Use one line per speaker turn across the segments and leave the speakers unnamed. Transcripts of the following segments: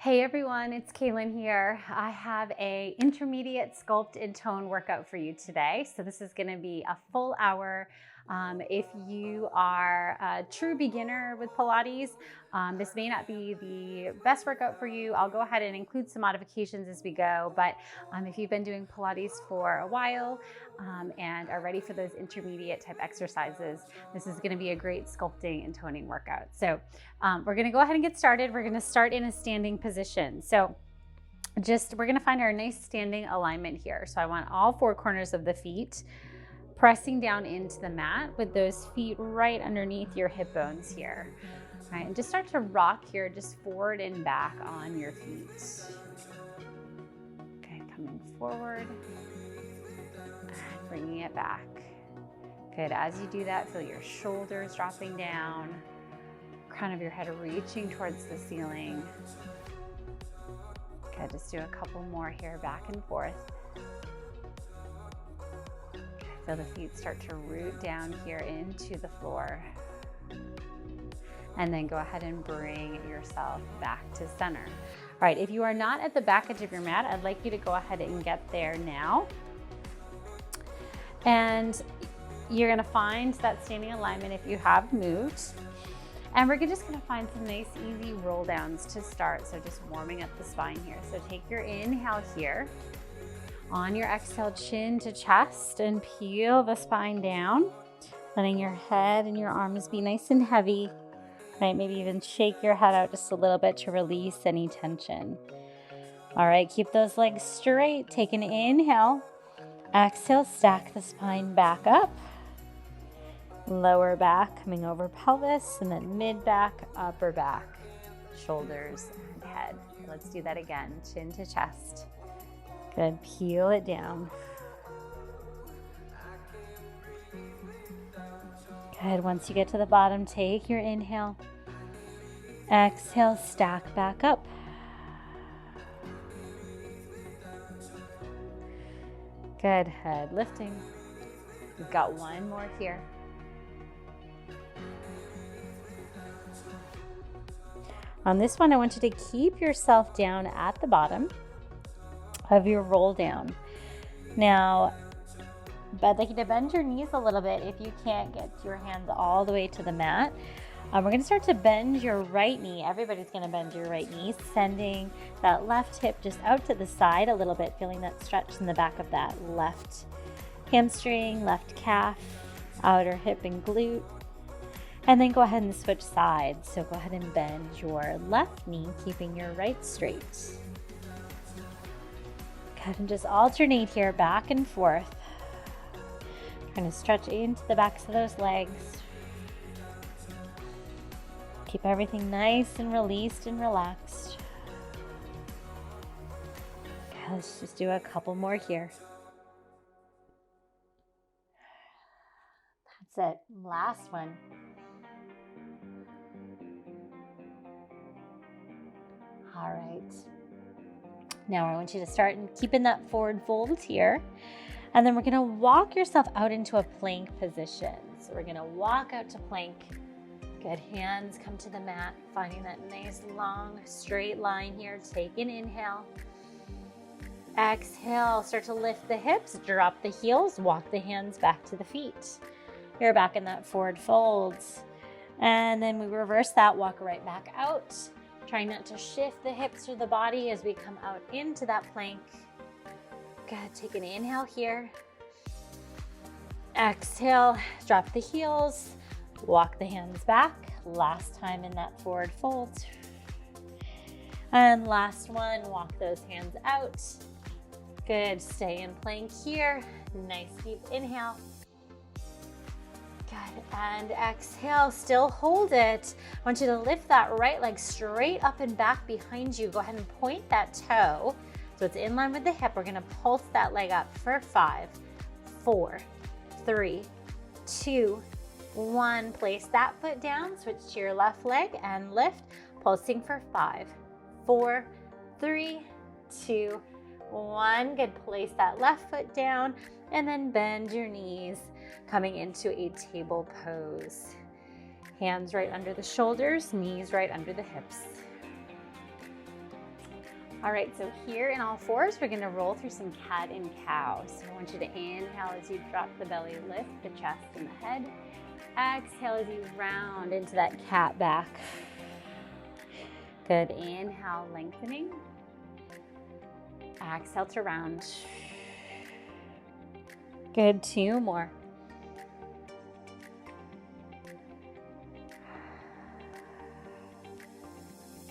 Hey everyone, it's Cailin here. I have a intermediate sculpt and tone workout for you today. So this is gonna be a full hour. If you are a true beginner with Pilates, this may not be the best workout for you. I'll go ahead and include some modifications as we go, but if you've been doing Pilates for a while and are ready for those intermediate type exercises, this is gonna be a great sculpting and toning workout. So we're gonna go ahead and get started. We're gonna start in a standing position. So we're gonna find our nice standing alignment here. So I want all four corners of the feet pressing down into the mat with those feet right underneath your hip bones here. All right, and just start to rock here, just forward and back on your feet. Okay, coming forward, bringing it back. Good, as you do that, feel your shoulders dropping down, crown of your head reaching towards the ceiling. Good, just do a couple more here, back and forth. Feel the feet start to root down here into the floor. And then go ahead and bring yourself back to center. All right, if you are not at the back edge of your mat, I'd like you to go ahead and get there now. And you're gonna find that standing alignment if you have moved. And we're just gonna find some nice easy roll downs to start. So just warming up the spine here. So take your inhale here. On your exhale, chin to chest, and peel the spine down, letting your head and your arms be nice and heavy. Right, maybe even shake your head out just a little bit to release any tension. All right, keep those legs straight. Take an inhale. Exhale, stack the spine back up. Lower back coming over pelvis, and then mid back, upper back, shoulders and head. Let's do that again, chin to chest. Good, peel it down. Good, once you get to the bottom, take your inhale. Exhale, stack back up. Good, head lifting. We've got one more here. On this one, I want you to keep yourself down at the bottom of your roll down. Now, I'd like you to bend your knees a little bit if you can't get your hands all the way to the mat. We're gonna start to bend your right knee. Everybody's gonna bend your right knee, sending that left hip just out to the side a little bit, feeling that stretch in the back of that left hamstring, left calf, outer hip and glute. And then go ahead and switch sides. So go ahead and bend your left knee, keeping your right straight. And just alternate here, back and forth. Trying to stretch into the backs of those legs. Keep everything nice and released and relaxed. Okay, let's just do a couple more here. That's it, last one. All right. Now I want you to start keeping that forward fold here. And then we're gonna walk yourself out into a plank position. So we're gonna walk out to plank. Good, hands come to the mat, finding that nice long straight line here. Take an inhale. Exhale, start to lift the hips, drop the heels, walk the hands back to the feet. You're back in that forward fold. And then we reverse that, walk right back out. Try not to shift the hips or the body as we come out into that plank. Good, take an inhale here. Exhale, drop the heels, walk the hands back. Last time in that forward fold. And last one, walk those hands out. Good, stay in plank here. Nice deep inhale. Good, and exhale, still hold it. I want you to lift that right leg straight up and back behind you. Go ahead and point that toe so it's in line with the hip. We're gonna pulse that leg up for 5, 4, 3, 2, 1. Place that foot down, switch to your left leg and lift, pulsing for 5, 4, 3, 2, 1. Good, place that left foot down and then bend your knees, coming into a table pose. Hands right under the shoulders, knees right under the hips. All right, so here in all fours, we're gonna roll through some cat and cow. So I want you to inhale as you drop the belly, lift the chest and the head. Exhale as you round into that cat back. Good, inhale, lengthening. Exhale to round. Good, 2 more.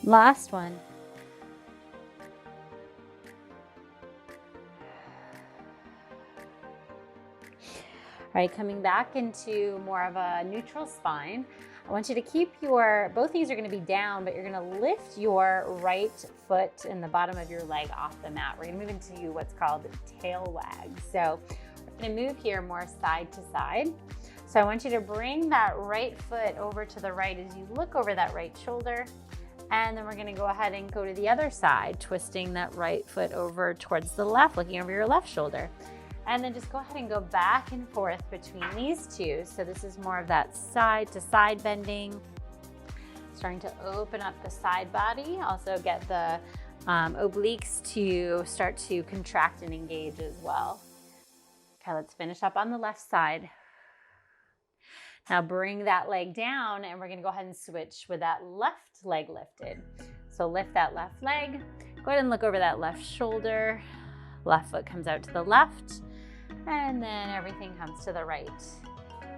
Last one. All right, coming back into more of a neutral spine. I want you to keep both knees are gonna be down, but you're gonna lift your right foot and the bottom of your leg off the mat. We're gonna move into what's called tail wag. So we're gonna move here more side to side. So I want you to bring that right foot over to the right as you look over that right shoulder. And then we're gonna go ahead and go to the other side, twisting that right foot over towards the left, looking over your left shoulder. And then just go ahead and go back and forth between these two. So this is more of that side to side bending. Starting to open up the side body. Also get the obliques to start to contract and engage as well. Okay, let's finish up on the left side. Now bring that leg down and we're gonna go ahead and switch with that left leg lifted. So lift that left leg. Go ahead and look over that left shoulder. Left foot comes out to the left. And then everything comes to the right.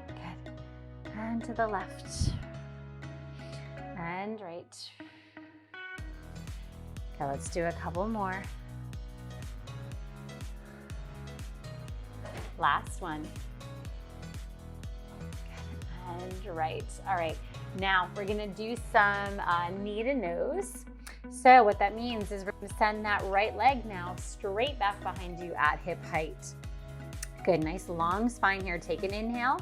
Good. And to the left. And right. Okay, let's do a couple more. Last one. Good. And right. All right. Now we're gonna do some knee to nose. So what that means is we're gonna send that right leg now straight back behind you at hip height. Good, nice long spine here. Take an inhale.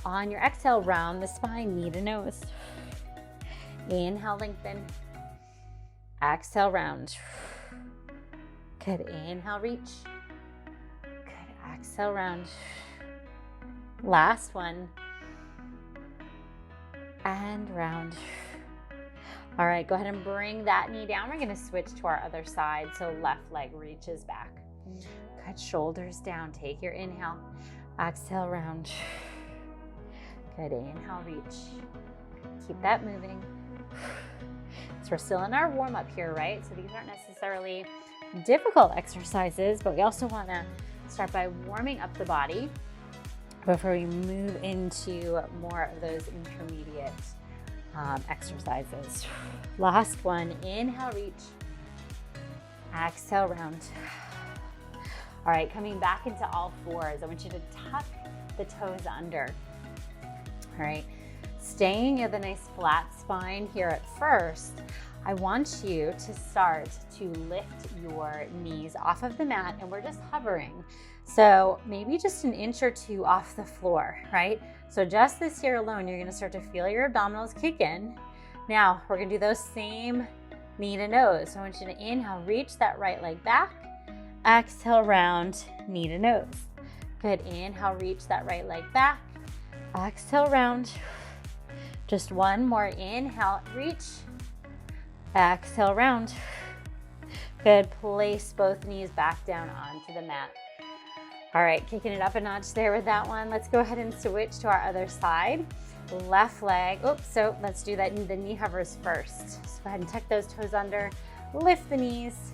On your exhale, round the spine, knee to nose. Inhale, lengthen. Exhale, round. Good, inhale, reach. Good, exhale, round. Last one. And round. All right, go ahead and bring that knee down. We're gonna switch to our other side. So left leg reaches back. Good, shoulders down. Take your inhale. Exhale, round. Good, inhale, reach. Keep that moving. So we're still in our warm up here, right? So these aren't necessarily difficult exercises, but we also wanna start by warming up the body before we move into more of those intermediate exercises. Last one, inhale, reach. Exhale, round. All right, coming back into all fours, I want you to tuck the toes under. All right, staying with a nice flat spine here at first, I want you to start to lift your knees off of the mat and we're just hovering. So maybe just an inch or two off the floor, right? So just this here alone, you're gonna start to feel your abdominals kick in. Now, we're gonna do those same knee to nose. So I want you to inhale, reach that right leg back. Exhale, round, knee to nose. Good, inhale, reach that right leg back. Exhale, round. Just one more, inhale, reach. Exhale, round. Good, place both knees back down onto the mat. All right, kicking it up a notch there with that one. Let's go ahead and switch to our other side. Left leg, oops, so let's do that, the knee hovers first. So go ahead and tuck those toes under, lift the knees.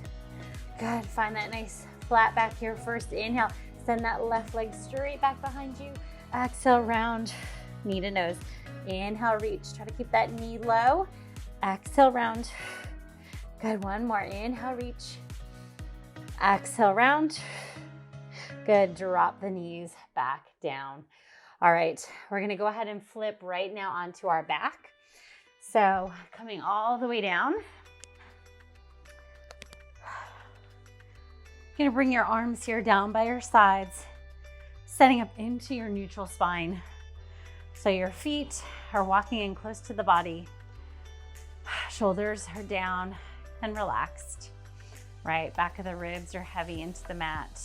Good, find that nice flat back here first. Inhale, send that left leg straight back behind you. Exhale, round, knee to nose. Inhale, reach, try to keep that knee low. Exhale, round. Good, one more, inhale, reach. Exhale, round. Good, drop the knees back down. All right, we're gonna go ahead and flip right now onto our back. So coming all the way down. You're gonna bring your arms here down by your sides, setting up into your neutral spine. So your feet are walking in close to the body. Shoulders are down and relaxed, right? Back of the ribs are heavy into the mat.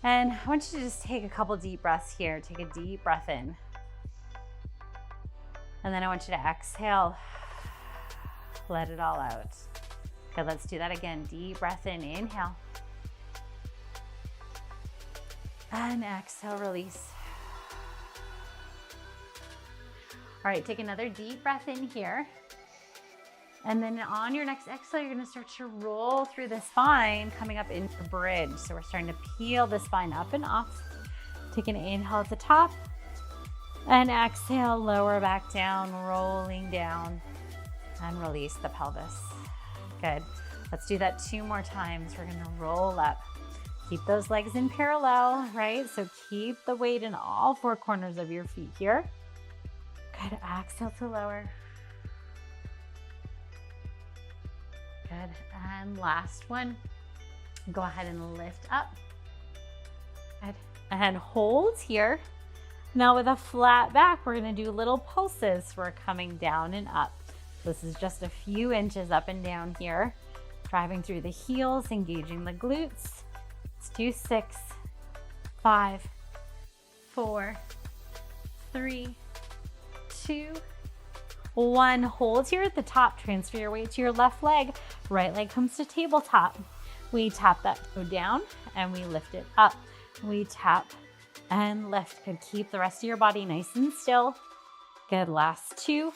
And I want you to just take a couple deep breaths here. Take a deep breath in. And then I want you to exhale. Let it all out. Good, let's do that again. Deep breath in, inhale. And exhale, release. All right, take another deep breath in here. And then on your next exhale, you're gonna start to roll through the spine, coming up into bridge. So we're starting to peel the spine up and off. Take an inhale at the top. And exhale, lower back down, rolling down. And release the pelvis. Good. Let's do that 2 more times. We're gonna roll up. Keep those legs in parallel, right? So keep the weight in all 4 corners of your feet here. Good, exhale to lower. Good, and last one. Go ahead and lift up. Good, and hold here. Now with a flat back, we're gonna do little pulses. We're coming down and up. This is just a few inches up and down here. Driving through the heels, engaging the glutes. Let's do 6, 5, 4, 3, 2, 1. Hold here at the top. Transfer your weight to your left leg. Right leg comes to tabletop. We tap that toe down and we lift it up. We tap and lift. Good. Keep the rest of your body nice and still. Good. Last 2.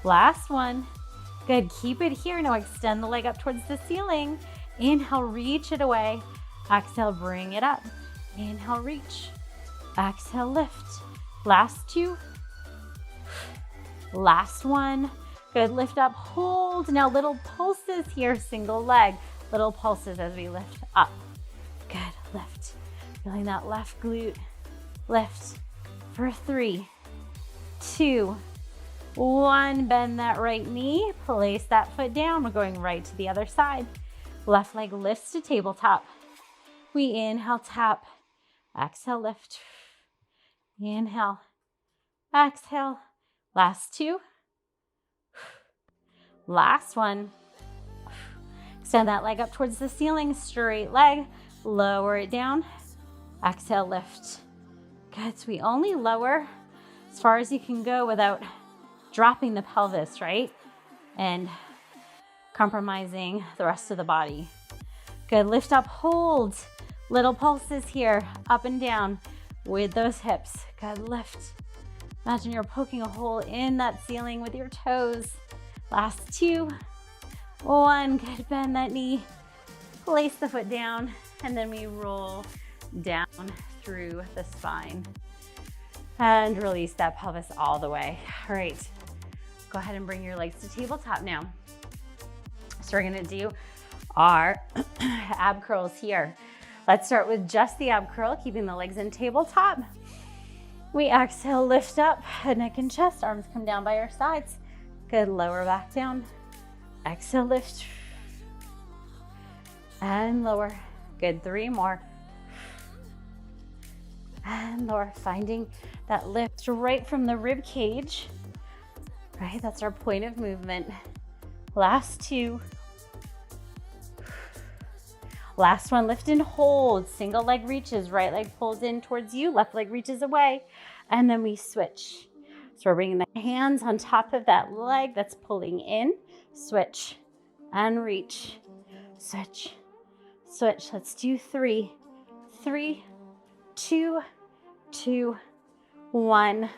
Last 1. Good. Keep it here. Now extend the leg up towards the ceiling. Inhale, reach it away. Exhale, bring it up. Inhale, reach. Exhale, lift. Last 2. Last 1. Good, lift up, hold. Now little pulses here, single leg. Little pulses as we lift up. Good, lift. Feeling that left glute. Lift for 3, 2, 1. Bend that right knee. Place that foot down. We're going right to the other side. Left leg lifts to tabletop. We inhale, tap. Exhale, lift. Inhale. Exhale. Last 2. Last 1. Extend that leg up towards the ceiling. Straight leg. Lower it down. Exhale, lift. Good. So we only lower as far as you can go without dropping the pelvis, right? And compromising the rest of the body. Good, lift up, hold. Little pulses here, up and down with those hips. Good, lift. Imagine you're poking a hole in that ceiling with your toes. Last 2, 1. Good, bend that knee. Place the foot down, and then we roll down through the spine. And release that pelvis all the way. All right, go ahead and bring your legs to tabletop now. So we're gonna do our ab curls here. Let's start with just the ab curl, keeping the legs in tabletop. We exhale, lift up, head, neck, and chest. Arms come down by our sides. Good, lower back down. Exhale, lift. And lower. Good, 3 more. And lower, finding that lift right from the rib cage. Right, that's our point of movement. Last 2. Last 1, lift and hold. Single leg reaches, right leg pulls in towards you, left leg reaches away, and then we switch. So we're bringing the hands on top of that leg that's pulling in, switch, and reach, switch, switch. Let's do 3, 3, 2, 2, 1,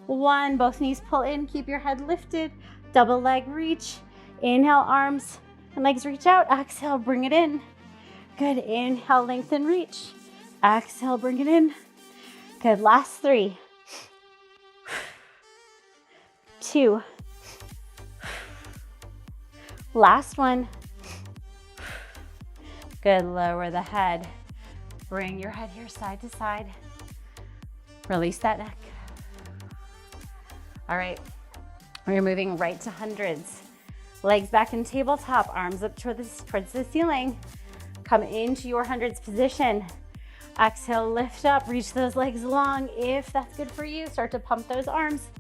1. Both knees pull in, keep your head lifted, double leg reach. Inhale, arms and legs reach out. Exhale, bring it in. Good, inhale, lengthen, reach. Exhale, bring it in. Good, last 3, 2, last 1. Good, lower the head. Bring your head here side to side. Release that neck. All right, we're moving right to hundreds. Legs back in tabletop, arms up towards the ceiling. Come into your hundreds position. Exhale, lift up, reach those legs long. If that's good for you, start to pump those arms.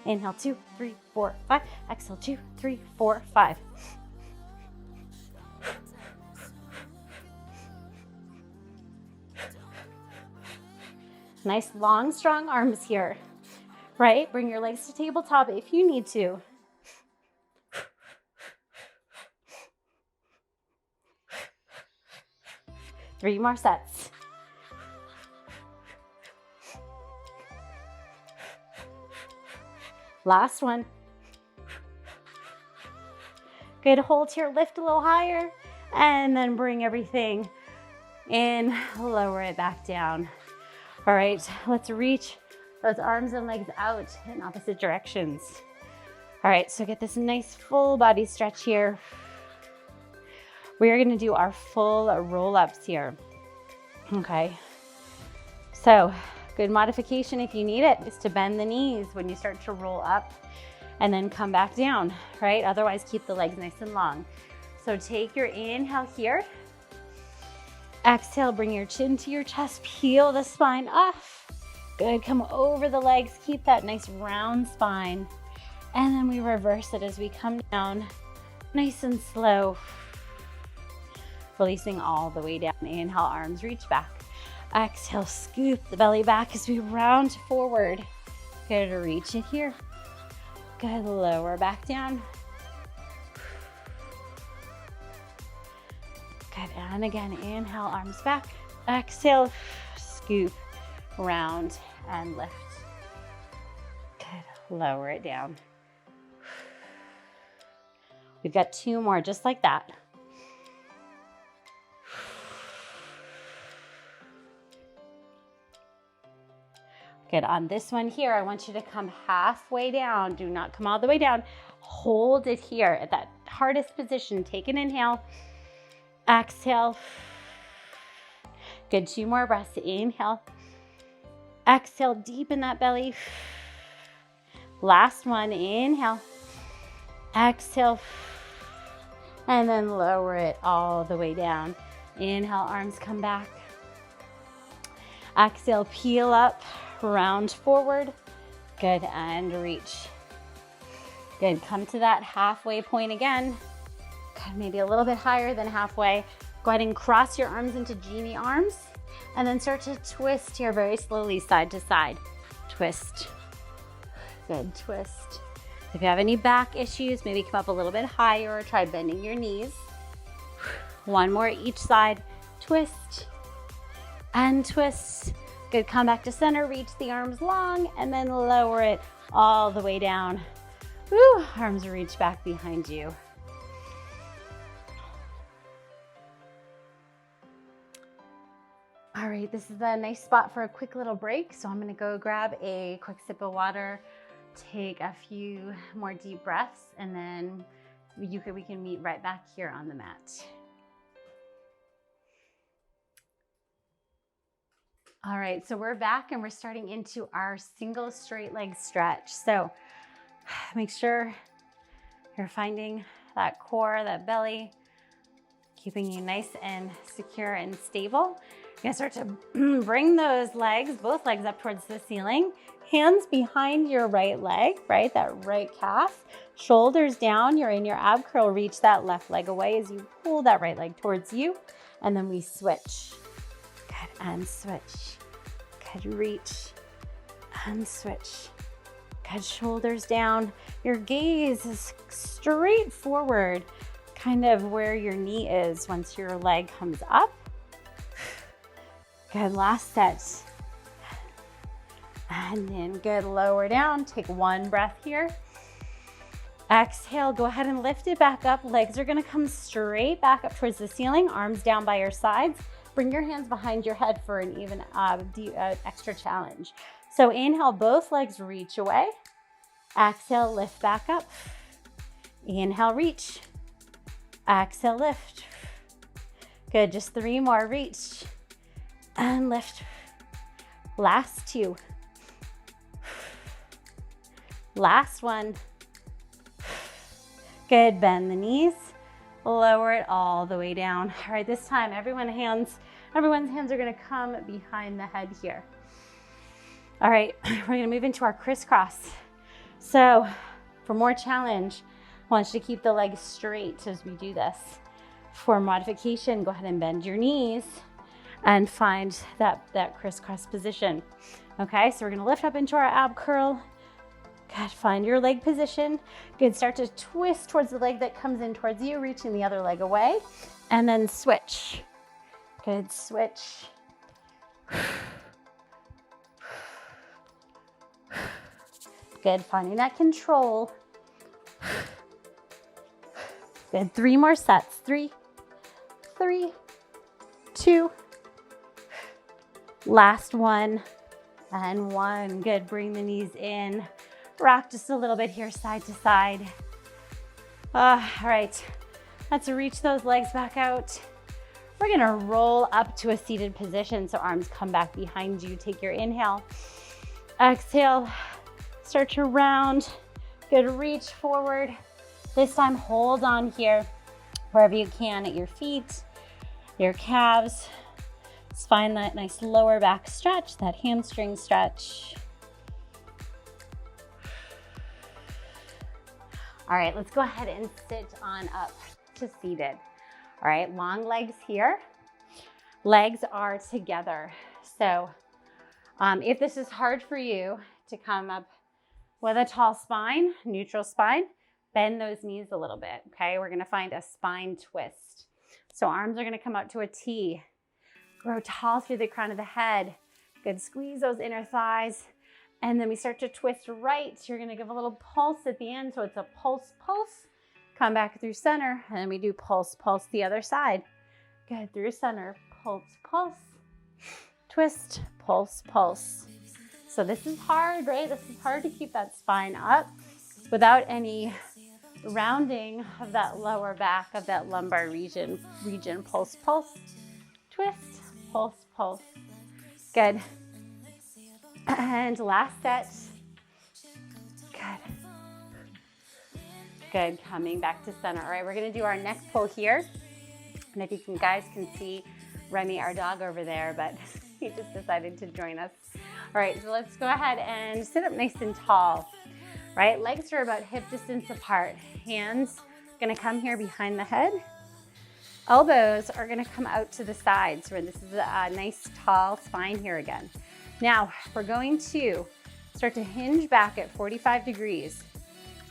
Inhale, 2, 3, 4, 5. Exhale, 2, 3, 4, 5. Nice long, strong arms here. right? Bring your legs to tabletop if you need to. Three more sets. Last one. Good, hold here, lift a little higher, and then bring everything in, lower it back down. All right, let's reach those arms and legs out in opposite directions. All right, so get this nice full body stretch here. We are gonna do our full roll-ups here, okay? So, good modification if you need it is to bend the knees when you start to roll up and then come back down, right? Otherwise, keep the legs nice and long. So take your inhale here. Exhale, bring your chin to your chest, peel the spine off. Good, come over the legs, keep that nice round spine. And then we reverse it as we come down, nice and slow. Releasing all the way down. Inhale, arms reach back. Exhale, scoop the belly back as we round forward. Good, reach it here. Good, lower back down. Good, and again, inhale, arms back. Exhale, scoop, round, and lift. Good, lower it down. We've got two more just like that. Good, on this one here, I want you to come halfway down. Do not come all the way down. Hold it here at that hardest position. Take an inhale. Exhale. Good, two more breaths. Inhale. Exhale, deepen that belly. Last one, inhale. Exhale. And then lower it all the way down. Inhale, arms come back. Exhale, peel up. Round forward. Good, and reach. Good, come to that halfway point again. Good, maybe a little bit higher than halfway. Go ahead and cross your arms into genie arms and then start to twist here very slowly side to side. Twist. Good, twist. If you have any back issues, maybe come up a little bit higher or try bending your knees. One more each side. Twist and twist. Good, come back to center, reach the arms long, and then lower it all the way down. Woo, arms reach back behind you. All right, this is a nice spot for a quick little break. So I'm gonna go grab a quick sip of water, take a few more deep breaths, and then we can meet right back here on the mat. All right, so we're back and we're starting into our single straight leg stretch. So make sure you're finding that core, that belly, keeping you nice and secure and stable. You're gonna start to bring those legs, both legs up towards the ceiling, hands behind your right leg, right? That right calf, shoulders down, you're in your ab curl, reach that left leg away as you pull that right leg towards you, and then we switch. Good, and switch. Good, reach and switch. Good, shoulders down. Your gaze is straight forward, kind of where your knee is once your leg comes up. Good, last set. And then good, lower down. Take one breath here. Exhale, go ahead and lift it back up. Legs are gonna come straight back up towards the ceiling, arms down by your sides. Bring your hands behind your head for an even extra challenge. So inhale, both legs reach away. Exhale, lift back up. Inhale, reach. Exhale, lift. Good, just three more, reach. And lift. Last two. Last one. Good, bend the knees. Lower it all the way down. All right, this time everyone's hands are gonna come behind the head here. All right, we're gonna move into our crisscross. So for more challenge, I want you to keep the legs straight as we do this. For modification, go ahead and bend your knees and find that crisscross position. Okay, so we're gonna lift up into our ab curl, Good, find your leg position. Good, start to twist towards the leg that comes in towards you, reaching the other leg away, and then switch. Good, switch. Good, finding that control. Good, 3 more sets. 3, 2, last one, and 1. Good, bring the knees in. Rock just a little bit here, side to side. All right, let's reach those legs back out. We're gonna roll up to a seated position, so arms come back behind you. Take your inhale. Exhale, start to round. Good, reach forward. This time, hold on here, wherever you can, at your feet, your calves. Let's find that nice lower back stretch, that hamstring stretch. All right, let's go ahead and sit on up to seated. All right, long legs here. Legs are together. So if this is hard for you to come up with a tall spine, neutral spine, bend those knees a little bit, okay? We're gonna find a spine twist. So arms are gonna come out to a T. Grow tall through the crown of the head. Good, squeeze those inner thighs. And then we start to twist right. You're gonna give a little pulse at the end. So it's a pulse, pulse. Come back through center. And then we do pulse, pulse the other side. Good, through center, pulse, pulse. Twist, pulse, pulse. So this is hard, right? This is hard to keep that spine up without any rounding of that lower back of that lumbar region. Pulse, pulse, twist, pulse, pulse. Good. And last set. Good. Good, coming back to center. All right, we're gonna do our neck pull here. And if you guys can see Remy, our dog over there, but he just decided to join us. All right, so let's go ahead and sit up nice and tall. Right, legs are about hip distance apart. Hands gonna come here behind the head. Elbows are gonna come out to the sides. So this is a nice tall spine here again. Now, we're going to start to hinge back at 45 degrees.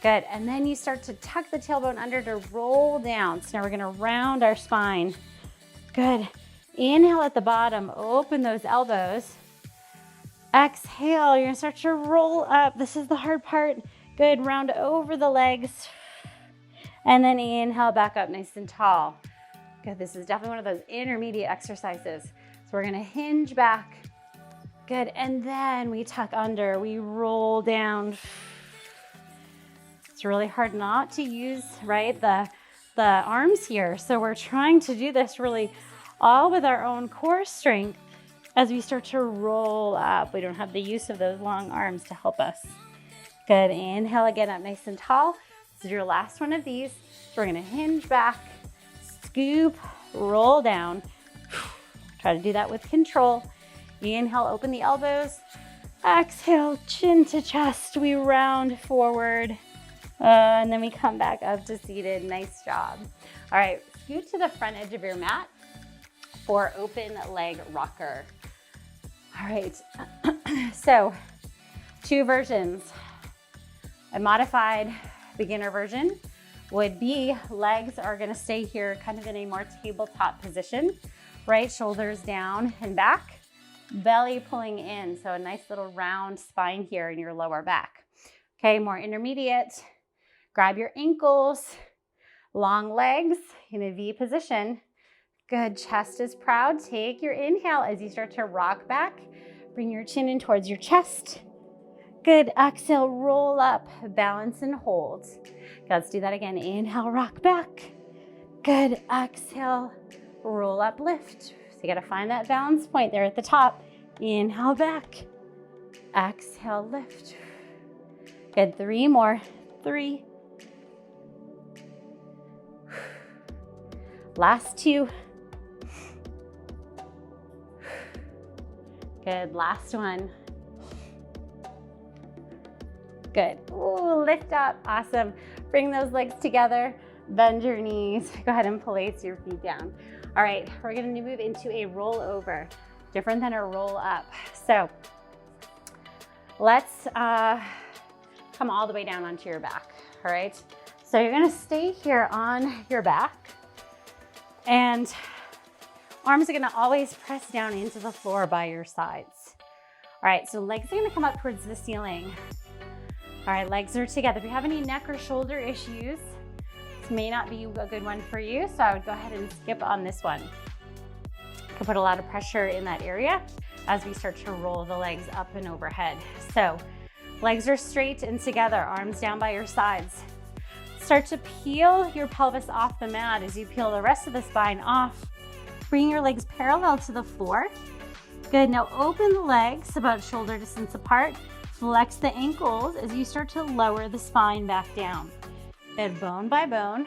Good, and then you start to tuck the tailbone under to roll down. So now we're gonna round our spine. Good, inhale at the bottom, open those elbows. Exhale, you're gonna start to roll up. This is the hard part. Good, round over the legs. And then inhale back up nice and tall. Good, this is definitely one of those intermediate exercises. So we're gonna hinge back. Good, and then we tuck under, we roll down. It's really hard not to use, right, the arms here. So we're trying to do this really all with our own core strength as we start to roll up. We don't have the use of those long arms to help us. Good, inhale again up nice and tall. This is your last one of these. So we're gonna hinge back, scoop, roll down. Try to do that with control. Inhale, open the elbows. Exhale, chin to chest. We round forward. And then we come back up to seated. Nice job. All right, scoot to the front edge of your mat for open leg rocker. All right, so 2 versions. A modified beginner version would be legs are gonna stay here kind of in a more tabletop position, right? Shoulders down and back. Belly pulling in, so a nice little round spine here in your lower back. Okay, more intermediate. Grab your ankles, long legs in a V position. Good, chest is proud. Take your inhale as you start to rock back. Bring your chin in towards your chest. Good, exhale, roll up, balance and hold. Let's do that again. Inhale, rock back. Good, exhale, roll up, lift. So you gotta find that balance point there at the top. Inhale back, exhale, lift. Good, 3 more, 3. Last 2. Good, last one. Good, ooh, lift up, awesome. Bring those legs together, bend your knees. Go ahead and place your feet down. All right, we're gonna move into a rollover, different than a roll up. So let's come all the way down onto your back, all right? So you're gonna stay here on your back, and arms are gonna always press down into the floor by your sides. All right, so legs are gonna come up towards the ceiling. All right, legs are together. If you have any neck or shoulder issues, this may not be a good one for you, so I would go ahead and skip on this one. You can put a lot of pressure in that area as we start to roll the legs up and overhead. So legs are straight and together, arms down by your sides. Start to peel your pelvis off the mat as you peel the rest of the spine off. Bring your legs parallel to the floor. Good, now open the legs about shoulder distance apart. Flex the ankles as you start to lower the spine back down. Good, bone by bone.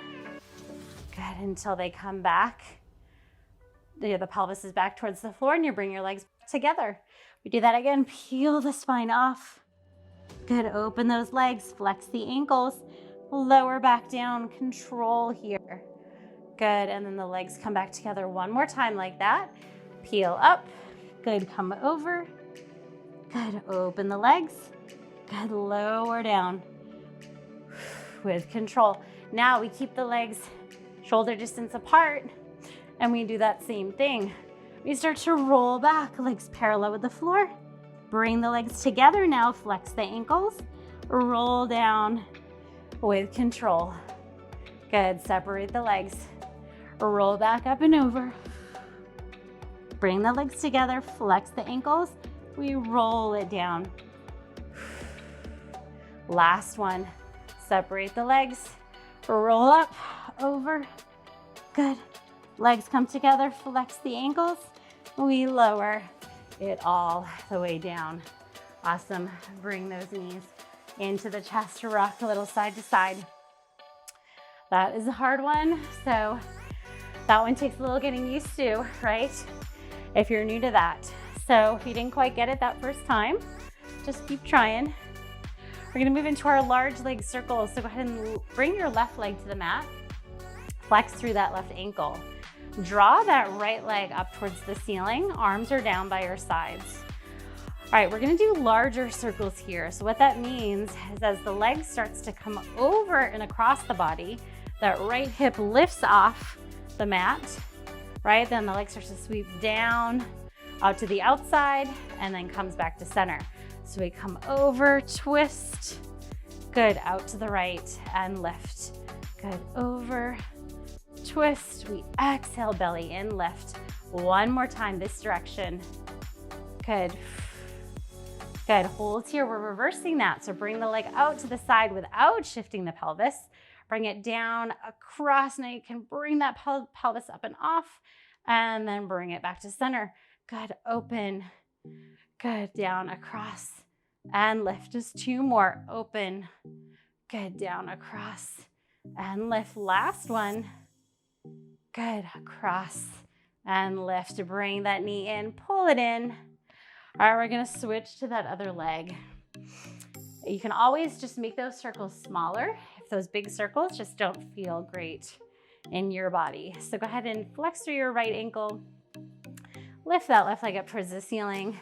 Good, until they come back. The pelvis is back towards the floor and you bring your legs together. We do that again, peel the spine off. Good, open those legs, flex the ankles, lower back down, control here. Good, and then the legs come back together one more time like that. Peel up, good, come over. Good, open the legs. Good, lower down with control. Now we keep the legs shoulder distance apart and we do that same thing. We start to roll back, legs parallel with the floor. Bring the legs together now, flex the ankles, roll down with control. Good, separate the legs, roll back up and over. Bring the legs together, flex the ankles, we roll it down. Last one, separate the legs, roll up, over, good. Legs come together, flex the ankles, we lower it all the way down. Awesome, bring those knees into the chest, rock a little side to side. That is a hard one, so that one takes a little getting used to, right? If you're new to that. So if you didn't quite get it that first time, just keep trying. We're gonna move into our large leg circles. So go ahead and bring your left leg to the mat, flex through that left ankle. Draw that right leg up towards the ceiling. Arms are down by your sides. All right, we're gonna do larger circles here. So what that means is as the leg starts to come over and across the body, that right hip lifts off the mat, right? Then the leg starts to sweep down, out to the outside, and then comes back to center. So we come over, twist, good, out to the right, and lift. Good, over, twist, we exhale, belly in, lift. One more time, this direction. Good. Good, hold here, we're reversing that. So bring the leg out to the side without shifting the pelvis. Bring it down across, now you can bring that pelvis up and off, and then bring it back to center. Good, open, good, down, across, and lift. Just two more, open, good, down, across, and lift. Last one, good, across, and lift. Bring that knee in, pull it in. All right, we're gonna switch to that other leg. You can always just make those circles smaller if those big circles just don't feel great in your body. So go ahead and flex through your right ankle. Lift that left leg up towards the ceiling.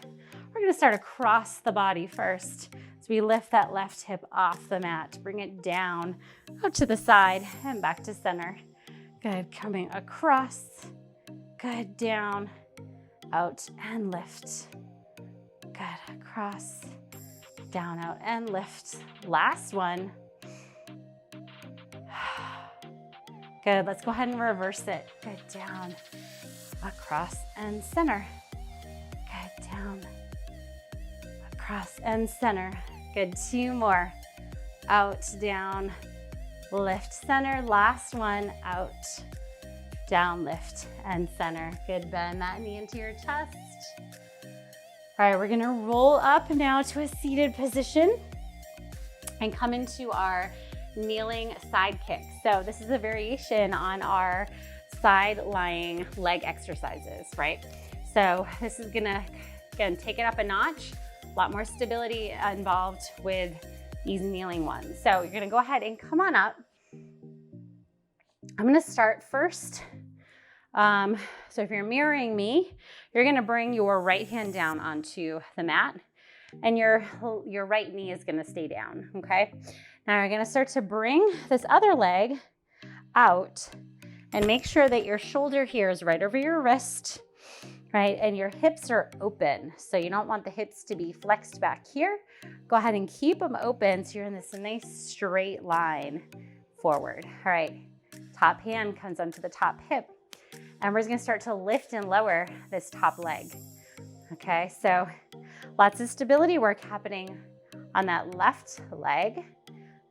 We're gonna start across the body first. So we lift that left hip off the mat, bring it down, out to the side, and back to center. Good, coming across. Good, down, out, and lift. Good, across, down, out, and lift. Last one. Good, let's go ahead and reverse it. Good, down, across, and center. Good, down, across, and center. Good, two more. Out, down, lift, center. Last one, out, down, lift, and center. Good, bend that knee into your chest. All right, we're gonna roll up now to a seated position and come into our kneeling side kick. So this is a variation on our side lying leg exercises, right? So this is gonna, again, take it up a notch, a lot more stability involved with these kneeling ones. So you're gonna go ahead and come on up. I'm gonna start first. So if you're mirroring me, you're gonna bring your right hand down onto the mat. and your right knee is gonna stay down, okay? Now we're gonna start to bring this other leg out and make sure that your shoulder here is right over your wrist, right? And your hips are open. So you don't want the hips to be flexed back here. Go ahead and keep them open so you're in this nice straight line forward. All right, top hand comes onto the top hip. And we're just gonna start to lift and lower this top leg. Okay, so lots of stability work happening on that left leg,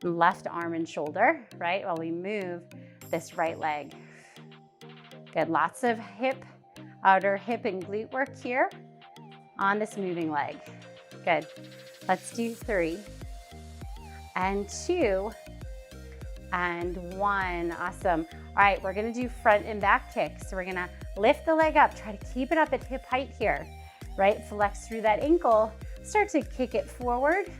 left arm and shoulder, right? While we move this right leg. Good, lots of outer hip and glute work here on this moving leg. Good, let's do 3 and 2 and 1, awesome. All right, we're gonna do front and back kicks. So we're gonna lift the leg up, try to keep it up at hip height here, right? Flex through that ankle, start to kick it forward,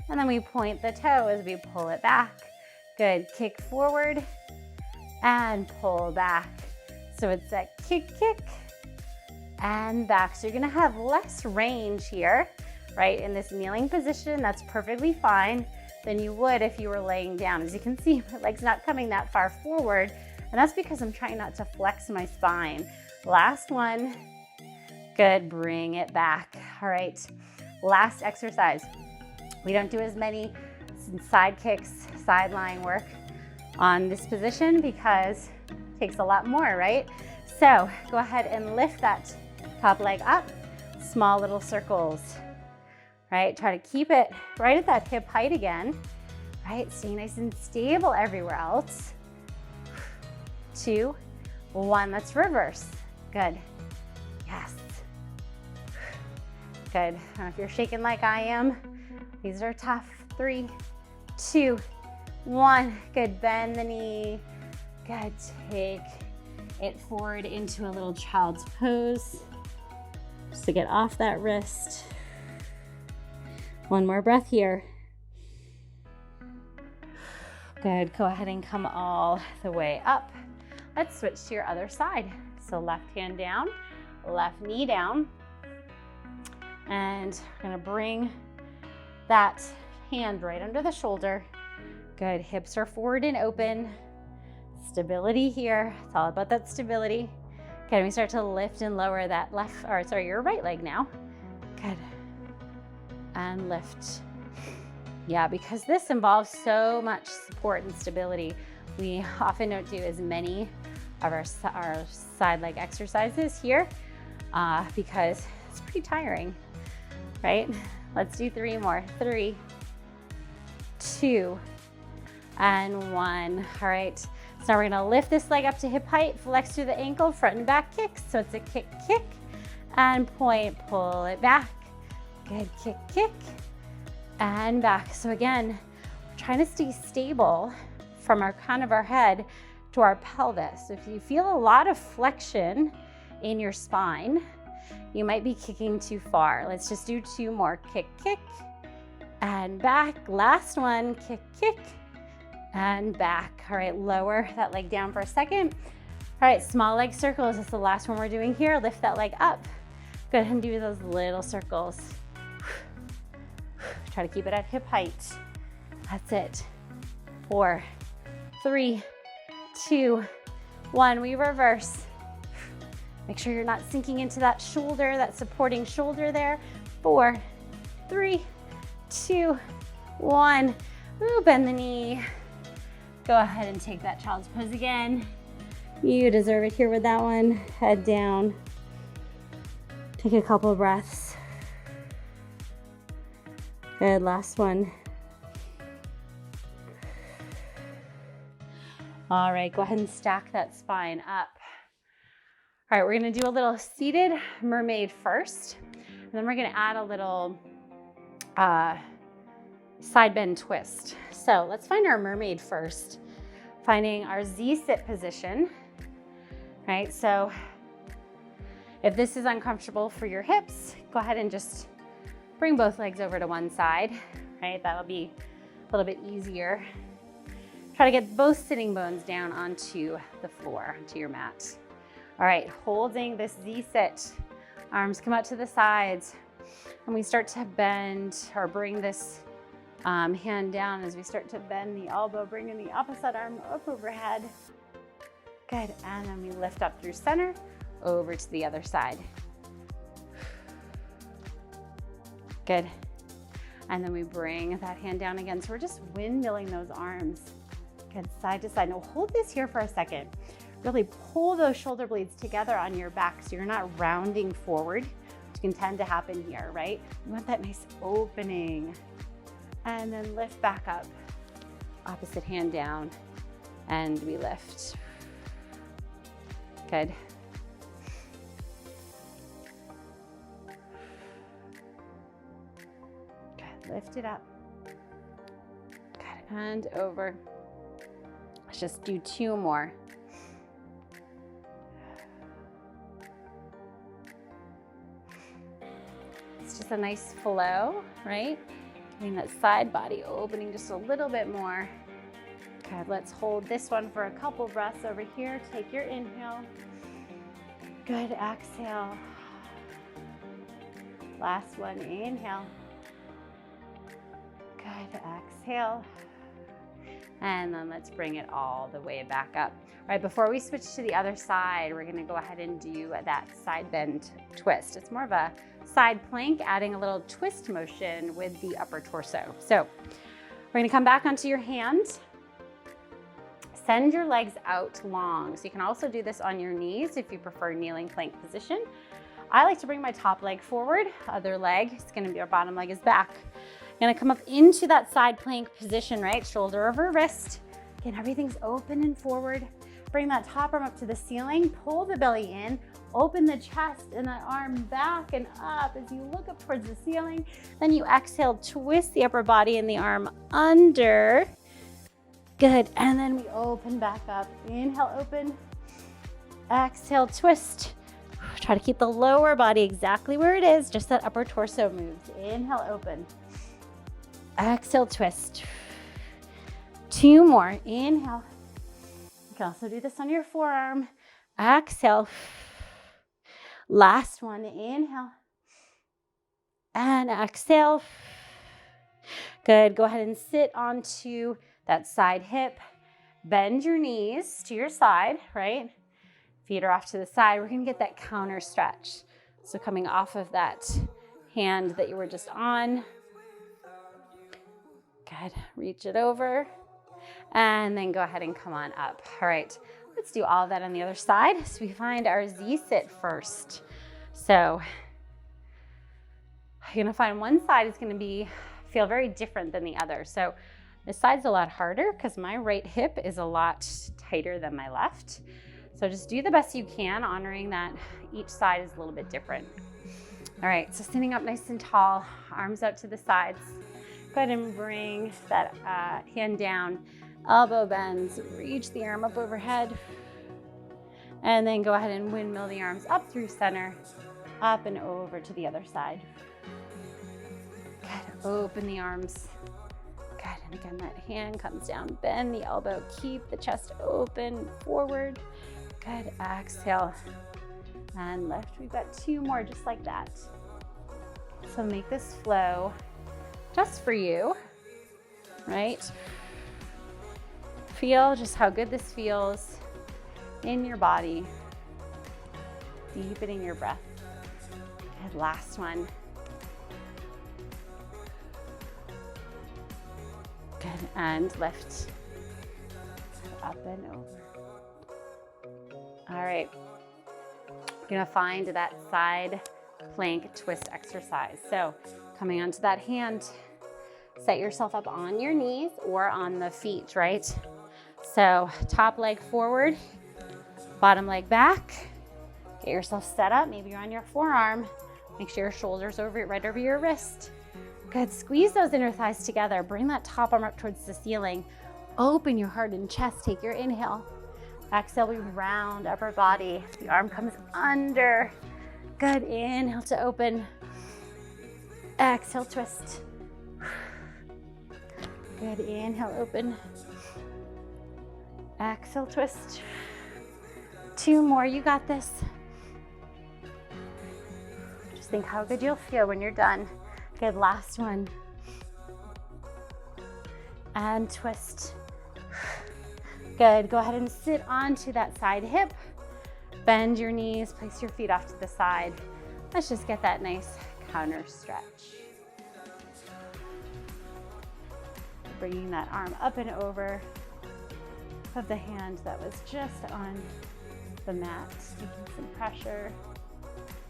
and then we point the toe as we pull it back. Good, kick forward and pull back. So it's that kick, and back. So you're gonna have less range here, right? In this kneeling position, that's perfectly fine than you would if you were laying down. As you can see, my leg's not coming that far forward, and that's because I'm trying not to flex my spine. Last one. Good, bring it back. All right, last exercise. We don't do as many side kicks, sideline work on this position because it takes a lot more, right? So go ahead and lift that top leg up, small little circles, right? Try to keep it right at that hip height again, right? Stay nice and stable everywhere else. 2, 1, let's reverse. Good, yes. Good, I don't know if you're shaking like I am. These are tough. 3, 2, 1, good, bend the knee. Good, take it forward into a little child's pose. Just to get off that wrist. One more breath here. Good, go ahead and come all the way up. Let's switch to your other side. So left hand down, left knee down. And I'm gonna bring that hand right under the shoulder. Good, hips are forward and open. Stability here, it's all about that stability. Okay, we start to lift and lower that your right leg now. Good, and lift. Yeah, because this involves so much support and stability, we often don't do as many of our side leg exercises here because it's pretty tiring, right? Let's do 3 more. 3, 2, and 1. All right, so now we're gonna lift this leg up to hip height, flex through the ankle, front and back kicks. So it's a kick, and point, pull it back. Good, kick, and back. So again, we're trying to stay stable from our crown of our head to our pelvis. So if you feel a lot of flexion in your spine, you might be kicking too far. Let's just do 2 more. Kick, and back. Last one, kick, and back. All right, lower that leg down for a second. All right, small leg circles. This is the last one we're doing here. Lift that leg up. Go ahead and do those little circles. Try to keep it at hip height. That's it. 4, 3, 2, 1. We reverse. Make sure you're not sinking into that shoulder, that supporting shoulder there. 4, 3, 2, 1. Ooh, bend the knee. Go ahead and take that child's pose again. You deserve it here with that one. Head down. Take a couple breaths. Good, last one. All right, go ahead and stack that spine up. All right, we're gonna do a little seated mermaid first, and then we're gonna add a little side bend twist. So let's find our mermaid first. Finding our Z-sit position, right? So if this is uncomfortable for your hips, go ahead and just bring both legs over to one side, right? That'll be a little bit easier. Try to get both sitting bones down onto the floor, onto your mat. All right, holding this Z-sit. Arms come out to the sides. And we start to bend or bring this hand down as we start to bend the elbow, bringing the opposite arm up overhead. Good, and then we lift up through center, over to the other side. Good. And then we bring that hand down again. So we're just windmilling those arms. Good, side to side. Now hold this here for a second. Really pull those shoulder blades together on your back so you're not rounding forward, which can tend to happen here, right? You want that nice opening. And then lift back up. Opposite hand down, and we lift. Good. Good, lift it up. Good, and over. Let's just do 2 more. It's just a nice flow, right? Getting that side body opening just a little bit more. Good, let's hold this one for a couple breaths over here. Take your inhale. Good, exhale. Last one, inhale. Good, exhale. And then let's bring it all the way back up. All right, before we switch to the other side, we're gonna go ahead and do that side bend twist. It's more of a side plank, adding a little twist motion with the upper torso. So we're gonna come back onto your hand. Send your legs out long. So you can also do this on your knees if you prefer kneeling plank position. I like to bring my top leg forward, other leg is gonna be our bottom leg is back. Gonna come up into that side plank position, right? Shoulder over wrist. Again, everything's open and forward. Bring that top arm up to the ceiling, pull the belly in, open the chest and that arm back and up as you look up towards the ceiling. Then you exhale, twist the upper body and the arm under. Good, and then we open back up. Inhale, open. Exhale, twist. Try to keep the lower body exactly where it is, just that upper torso moves. Inhale, open. Exhale, twist. 2 more, inhale. You can also do this on your forearm. Exhale. Last one, inhale. And exhale. Good, go ahead and sit onto that side hip. Bend your knees to your side, right? Feet are off to the side. We're gonna get that counter stretch. So coming off of that hand that you were just on. Good, reach it over. And then go ahead and come on up. All right, let's do all of that on the other side. So we find our Z-sit first. So you're gonna find one side is gonna feel very different than the other. So this side's a lot harder because my right hip is a lot tighter than my left. So just do the best you can, honoring that each side is a little bit different. All right, so sitting up nice and tall, arms out to the sides. Go ahead and bring that hand down, elbow bends, reach the arm up overhead. And then go ahead and windmill the arms up through center, up and over to the other side. Good, open the arms. Good, and again, that hand comes down, bend the elbow, keep the chest open, forward. Good, exhale, and lift. We've got 2 more just like that. So make this flow just for you, right? Feel just how good this feels in your body. Deepening your breath. Good, last one. Good, and lift. Up and over. All right, you're gonna find that side plank twist exercise. So coming onto that hand, set yourself up on your knees or on the feet, right? So top leg forward, bottom leg back. Get yourself set up. Maybe you're on your forearm. Make sure your shoulder's right over your wrist. Good, squeeze those inner thighs together. Bring that top arm up towards the ceiling. Open your heart and chest. Take your inhale. Exhale, we round upper body. The arm comes under. Good, inhale to open. Exhale, twist. Good, inhale, open. Exhale, twist. 2 more, you got this. Just think how good you'll feel when you're done. Good, last one. And twist. Good, go ahead and sit onto that side hip. Bend your knees, place your feet off to the side. Let's just get that nice counter stretch. Bringing that arm up and over of the hand that was just on the mat, taking some pressure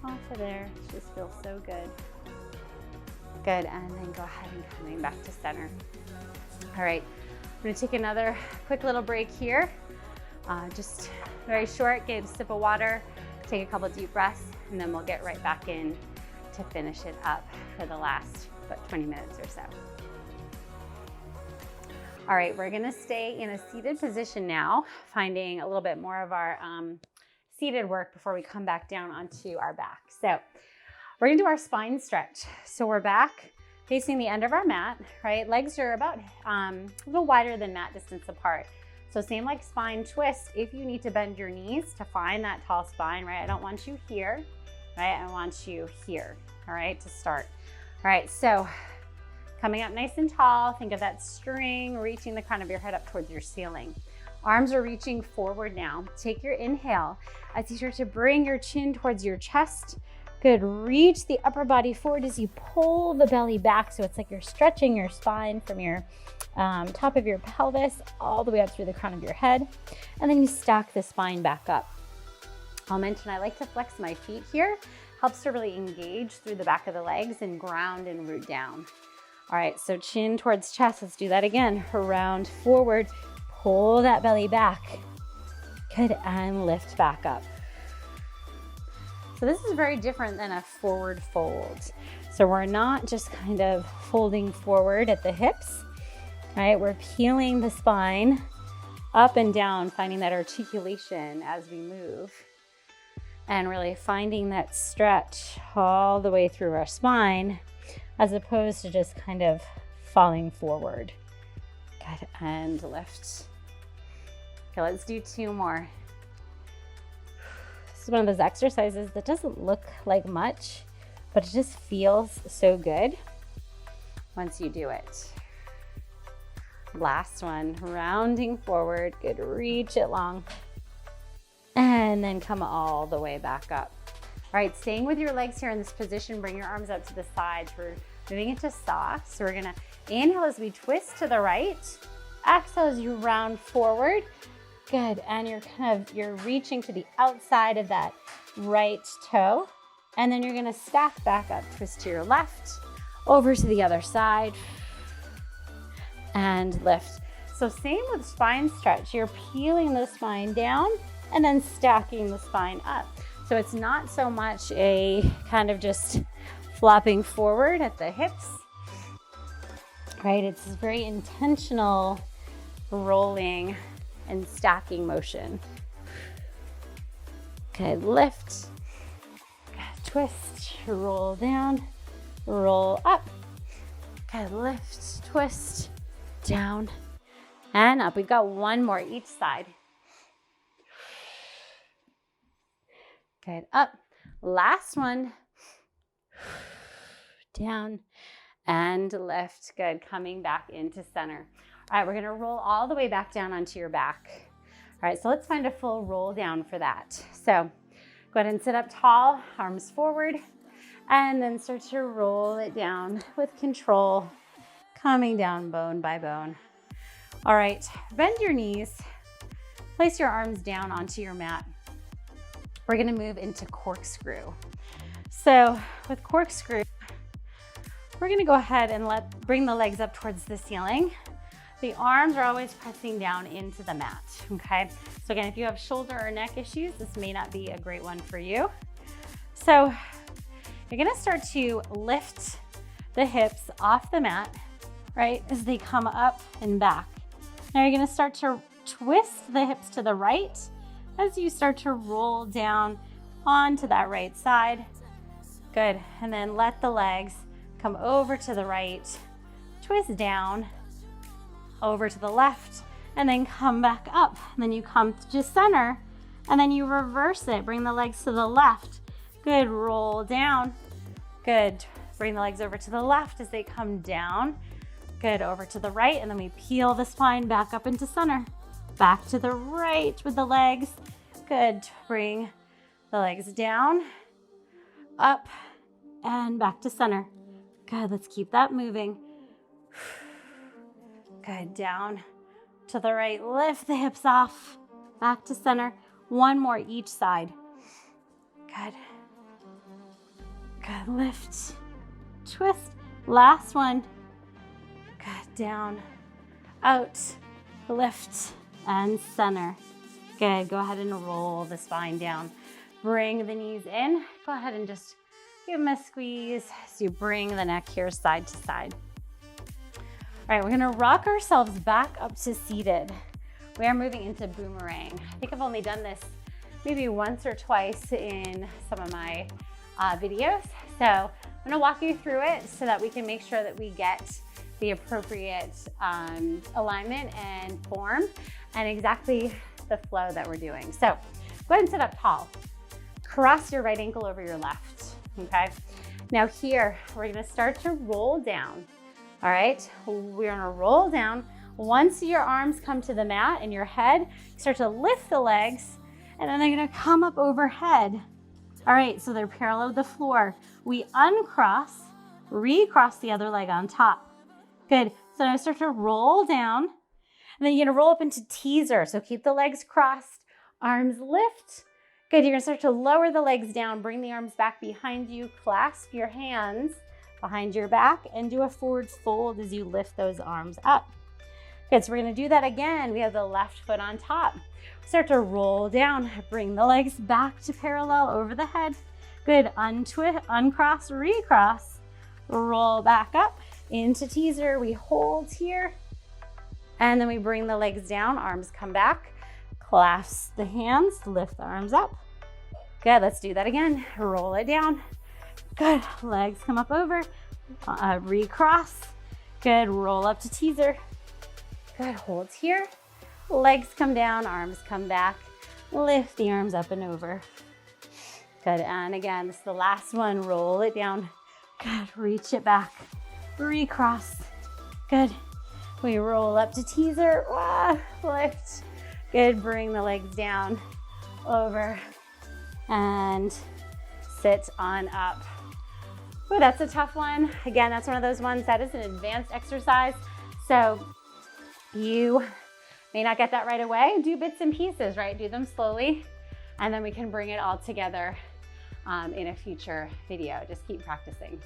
off of there. It just feels so good. Good, and then go ahead and coming back to center. All right, I'm gonna take another quick little break here. Just very short, get a sip of water, take a couple deep breaths, and then we'll get right back in to finish it up for the last about 20 minutes or so. All right, we're gonna stay in a seated position now, finding a little bit more of our seated work before we come back down onto our back. So we're gonna do our spine stretch. So we're back facing the end of our mat, right? Legs are about a little wider than mat distance apart. So same like spine twist, if you need to bend your knees to find that tall spine, right? I don't want you here, right? I want you here, all right, to start. All right, so coming up nice and tall, think of that string reaching the crown of your head up towards your ceiling. Arms are reaching forward now. Take your inhale as you start to bring your chin towards your chest. Good, reach the upper body forward as you pull the belly back. So it's like you're stretching your spine from your top of your pelvis all the way up through the crown of your head. And then you stack the spine back up. I'll mention I like to flex my feet here. Helps to really engage through the back of the legs and ground and root down. All right, so chin towards chest. Let's do that again. Round forward, pull that belly back. Good, and lift back up. So this is very different than a forward fold. So we're not just kind of folding forward at the hips, right? We're peeling the spine up and down, finding that articulation as we move, and really finding that stretch all the way through our spine, as opposed to just kind of falling forward. Good, and lift. Okay, let's do two more. This is one of those exercises that doesn't look like much, but it just feels so good once you do it. Last one, rounding forward. Good, reach it long. And then come all the way back up. All right, staying with your legs here in this position, bring your arms up to the sides. We're moving into soft. So we're gonna inhale as we twist to the right. Exhale as you round forward. Good, and you're reaching to the outside of that right toe. And then you're gonna stack back up, twist to your left, over to the other side, and lift. So same with spine stretch. You're peeling the spine down and then stacking the spine up. So it's not so much a kind of just flopping forward at the hips, right? It's very intentional rolling and stacking motion. Good, lift, good, twist, roll down, roll up. Good, lift, twist, down, and up. We've got one more each side. Good, up. Last one. Down and lift. Good, coming back into center. All right, we're gonna roll all the way back down onto your back. All right, so let's find a full roll down for that. So go ahead and sit up tall, arms forward, and then start to roll it down with control, coming down bone by bone. All right, bend your knees, place your arms down onto your mat. We're gonna move into corkscrew. So with corkscrew, we're gonna go ahead and bring the legs up towards the ceiling. The arms are always pressing down into the mat, okay? So again, if you have shoulder or neck issues, this may not be a great one for you. So you're gonna start to lift the hips off the mat, right, as they come up and back. Now you're gonna start to twist the hips to the right as you start to roll down onto that right side. Good, and then let the legs come over to the right, twist down, over to the left, and then come back up. And then you come to center, and then you reverse it. Bring the legs to the left. Good, roll down, Good. Bring the legs over to the left as they come down. Good, over to the right, and then we peel the spine back up into center. Back to the right with the legs. Good, bring the legs down, up, and back to center. Good, let's keep that moving. Good, down to the right, lift the hips off, back to center. One more each side. Good. Good, lift, twist, last one. Good, down, out, lift, and center. Good, go ahead and roll the spine down. Bring the knees in. Go ahead and just give them a squeeze as you bring the neck here side to side. All right, we're gonna rock ourselves back up to seated. We are moving into boomerang. I think I've only done this maybe once or twice in some of my videos. So I'm gonna walk you through it so that we can make sure that we get the appropriate alignment and form and exactly the flow that we're doing. So go ahead and sit up tall. Cross your right ankle over your left, okay? Now here, we're gonna start to roll down, all right? We're gonna roll down. Once your arms come to the mat and your head, start to lift the legs, and then they're gonna come up overhead. All right, so they're parallel to the floor. We uncross, recross the other leg on top. Good, so now start to roll down, and then you're gonna roll up into teaser. So keep the legs crossed, arms lift. Good, you're gonna start to lower the legs down, bring the arms back behind you, clasp your hands behind your back, and do a forward fold as you lift those arms up. Good, so we're gonna do that again. We have the left foot on top. Start to roll down, bring the legs back to parallel over the head. Good, untwist, uncross, recross, roll back up into teaser. We hold here, and then we bring the legs down, arms come back, clasp the hands, lift the arms up. Good, let's do that again. Roll it down. Good, legs come up over, recross. Good, roll up to teaser. Good, hold here. Legs come down, arms come back. Lift the arms up and over. Good, and again, this is the last one. Roll it down. Good, reach it back. Recross. Good. We roll up to teaser. Lift. Good, bring the legs down, over, and sit on up. Oh, that's a tough one. Again, that's one of those ones that is an advanced exercise. So you may not get that right away. Do bits and pieces, right? Do them slowly, and then we can bring it all together in a future video. Just keep practicing.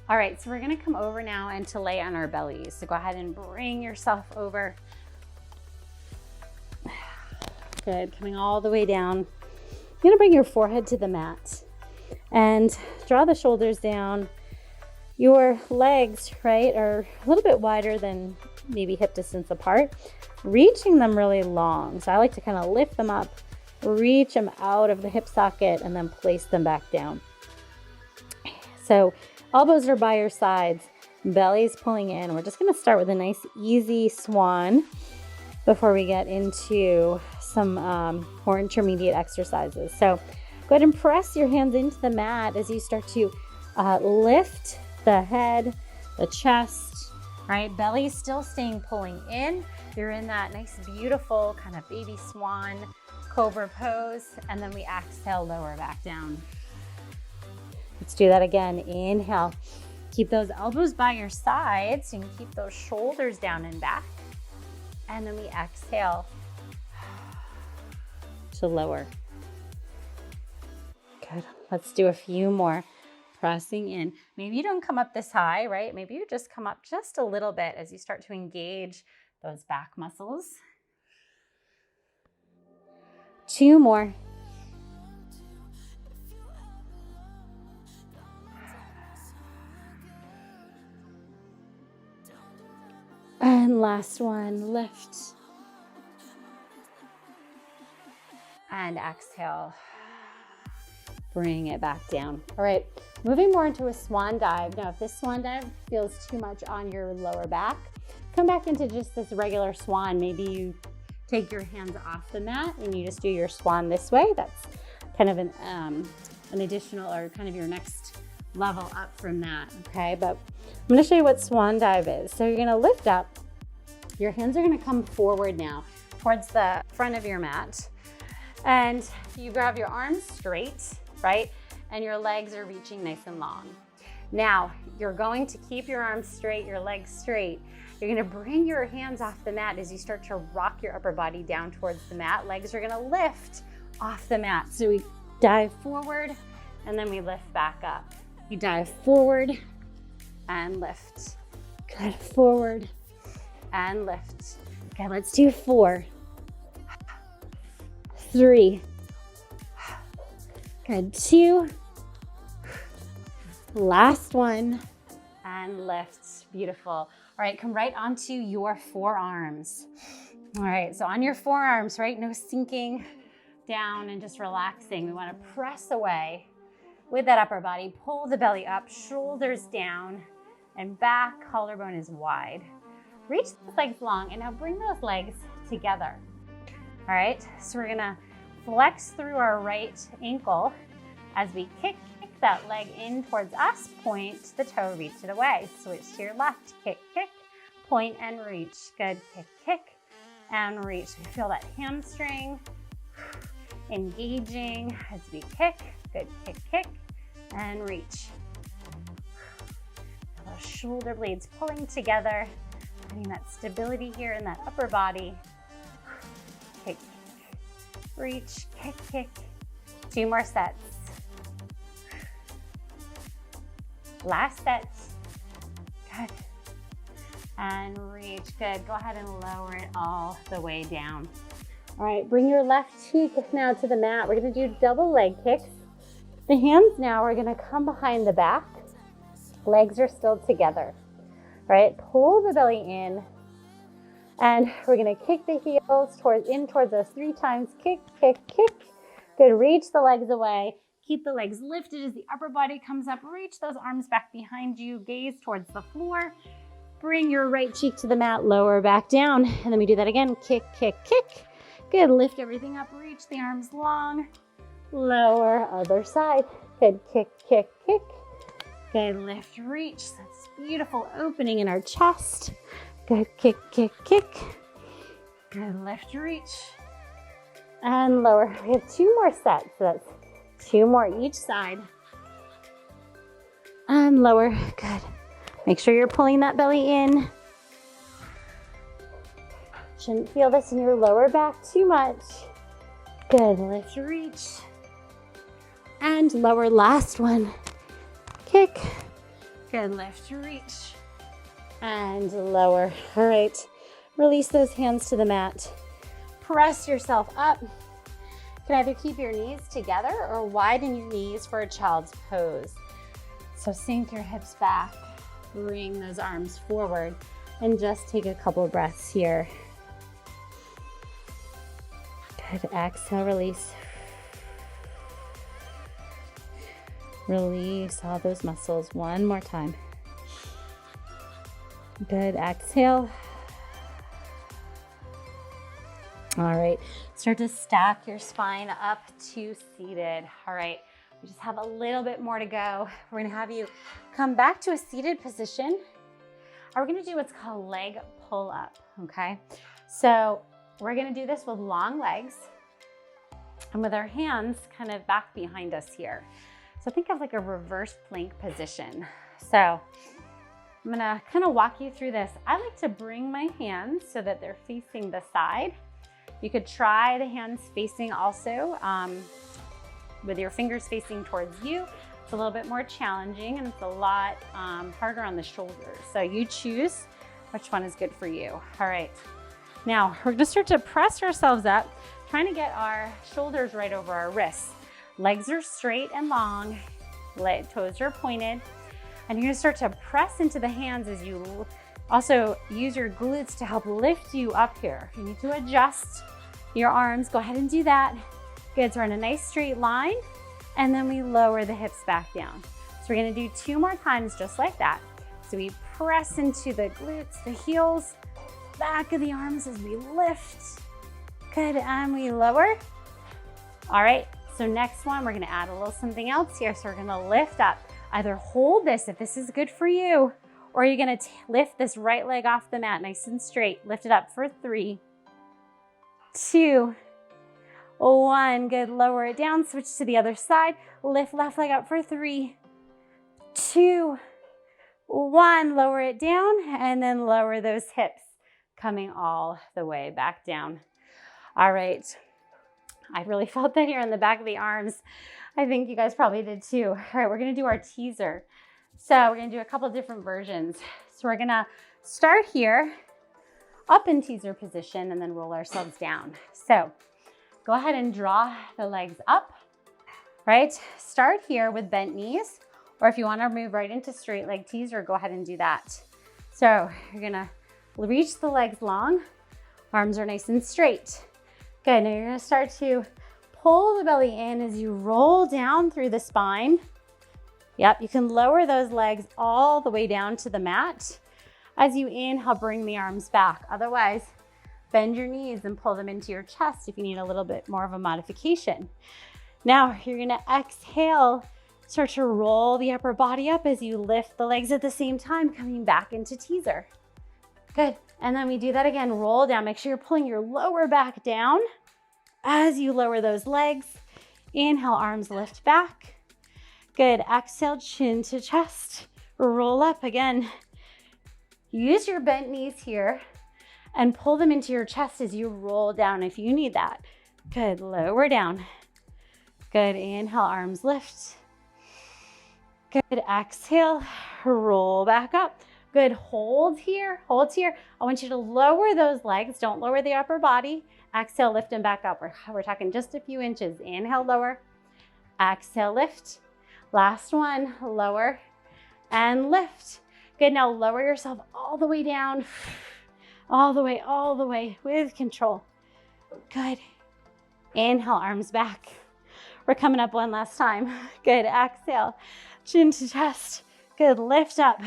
All right, so we're gonna come over now and to lay on our bellies. So go ahead and bring yourself over. Good, coming all the way down. You're gonna bring your forehead to the mat and draw the shoulders down. Your legs, right, are a little bit wider than maybe hip distance apart, reaching them really long. So I like to kind of lift them up, reach them out of the hip socket, and then place them back down. So elbows are by your sides, belly's pulling in. We're just gonna start with a nice easy swan before we get into some more intermediate exercises. So go ahead and press your hands into the mat as you start to lift the head, the chest, right? Belly is still staying pulling in. You're in that nice, beautiful kind of baby swan cobra pose. And then we exhale, lower back down. Let's do that again. Inhale. Keep those elbows by your sides so you can keep those shoulders down and back. And then we exhale to lower. Good. Let's do a few more. Pressing in. Maybe you don't come up this high, right? Maybe you just come up just a little bit as you start to engage those back muscles. 2 more. And last one, lift. And exhale. Bring it back down. All right, moving more into a swan dive. Now, if this swan dive feels too much on your lower back, come back into just this regular swan. Maybe you take your hands off the mat and you just do your swan this way. That's kind of an additional, or kind of your next level up from that, okay? But I'm gonna show you what swan dive is. So you're gonna lift up, your hands are gonna come forward now towards the front of your mat. And you grab your arms straight, right? And your legs are reaching nice and long. Now, you're going to keep your arms straight, your legs straight. You're gonna bring your hands off the mat as you start to rock your upper body down towards the mat. Legs are gonna lift off the mat. So we dive forward and then we lift back up. You dive forward and lift. Good, forward and lift. Okay, let's do 4, 3, good, 2, last one, and lift. Beautiful. All right, come right onto your forearms. All right, so on your forearms, right? No sinking down and just relaxing. We want to press away with that upper body. Pull the belly up, shoulders down and back. Collarbone is wide. Reach those legs long and now bring those legs together. All right, so we're gonna flex through our right ankle as we kick that leg in towards us, point the toe, reach it away. Switch to your left, kick, point and reach. Good, kick, and reach. We feel that hamstring engaging as we kick. Good, kick, and reach. Feel those shoulder blades pulling together, getting that stability here in that upper body. Kick, reach, kick. 2 more sets. Last set. Good. And reach. Good. Go ahead and lower it all the way down. All right, bring your left cheek now to the mat. We're gonna do double leg kicks. The hands now are gonna come behind the back. Legs are still together. All right, pull the belly in. And we're gonna kick the heels towards us 3 times. Kick. Good, reach the legs away. Keep the legs lifted as the upper body comes up. Reach those arms back behind you. Gaze towards the floor. Bring your right cheek to the mat, lower back down. And then we do that again. Kick. Good, lift everything up. Reach the arms long. Lower, other side. Good, kick. Good, lift, reach. That's beautiful opening in our chest. Good, kick. Good, lift, reach. And lower. We have 2 more sets. So that's 2 more each side. And lower. Good. Make sure you're pulling that belly in. Shouldn't feel this in your lower back too much. Good. Lift, reach. And lower. Last one. Kick. Good. Lift, reach. And lower. All right. Release those hands to the mat. Press yourself up. You can either keep your knees together or widen your knees for a child's pose. So sink your hips back, bring those arms forward, and just take a couple of breaths here. Good, exhale, release. Release all those muscles one more time. Good, exhale. All right, start to stack your spine up to seated. All right, we just have a little bit more to go. We're gonna have you come back to a seated position. We're gonna do what's called leg pull up, okay? So we're gonna do this with long legs and with our hands kind of back behind us here. So think of like a reverse plank position. So I'm gonna kind of walk you through this. I like to bring my hands so that they're facing the side. You could try the hands facing also with your fingers facing towards you. It's a little bit more challenging and it's a lot harder on the shoulders. So you choose which one is good for you. All right, now we're gonna start to press ourselves up, trying to get our shoulders right over our wrists. Legs are straight and long, toes are pointed, and you're gonna start to press into the hands as you also use your glutes to help lift you up here. If you need to adjust your arms, go ahead and do that. Good, so we're in a nice straight line, and then we lower the hips back down. So we're gonna do 2 more times just like that. So we press into the glutes, the heels, back of the arms as we lift Good, and we lower. All right, so next one, we're gonna add a little something else here. So we're gonna lift up. Either hold this if this is good for you, or you're gonna lift this right leg off the mat nice and straight. Lift it up for 3, 2, 1. Good, lower it down, switch to the other side. Lift left leg up for 3, 2, 1. Lower it down, and then lower those hips, coming all the way back down. All right, I really felt that here in the back of the arms. I think you guys probably did too. All right, we're gonna do our teaser. So we're gonna do a couple different versions. So we're gonna start here, up in teaser position, and then roll ourselves down. So go ahead and draw the legs up, right? Start here with bent knees, or if you wanna move right into straight leg teaser, go ahead and do that. So you're gonna reach the legs long, arms are nice and straight. Good, now you're gonna start to pull the belly in as you roll down through the spine. Yep, you can lower those legs all the way down to the mat. As you inhale, bring the arms back. Otherwise, bend your knees and pull them into your chest if you need a little bit more of a modification. Now, you're gonna exhale, start to roll the upper body up as you lift the legs at the same time, coming back into teaser. Good, and then we do that again, roll down. Make sure you're pulling your lower back down as you lower those legs. Inhale, arms lift back. Good, exhale, chin to chest. Roll up again. Use your bent knees here and pull them into your chest as you roll down if you need that. Good, lower down. Good, inhale, arms lift. Good, exhale, roll back up. Good, hold here, hold here. I want you to lower those legs. Don't lower the upper body. Exhale, lift them back up. We're talking just a few inches. Inhale, lower. Exhale, lift. Last one, lower and lift. Good, now lower yourself all the way down. All the way with control. Good. Inhale, arms back. We're coming up one last time. Good, exhale, chin to chest. Good, lift up.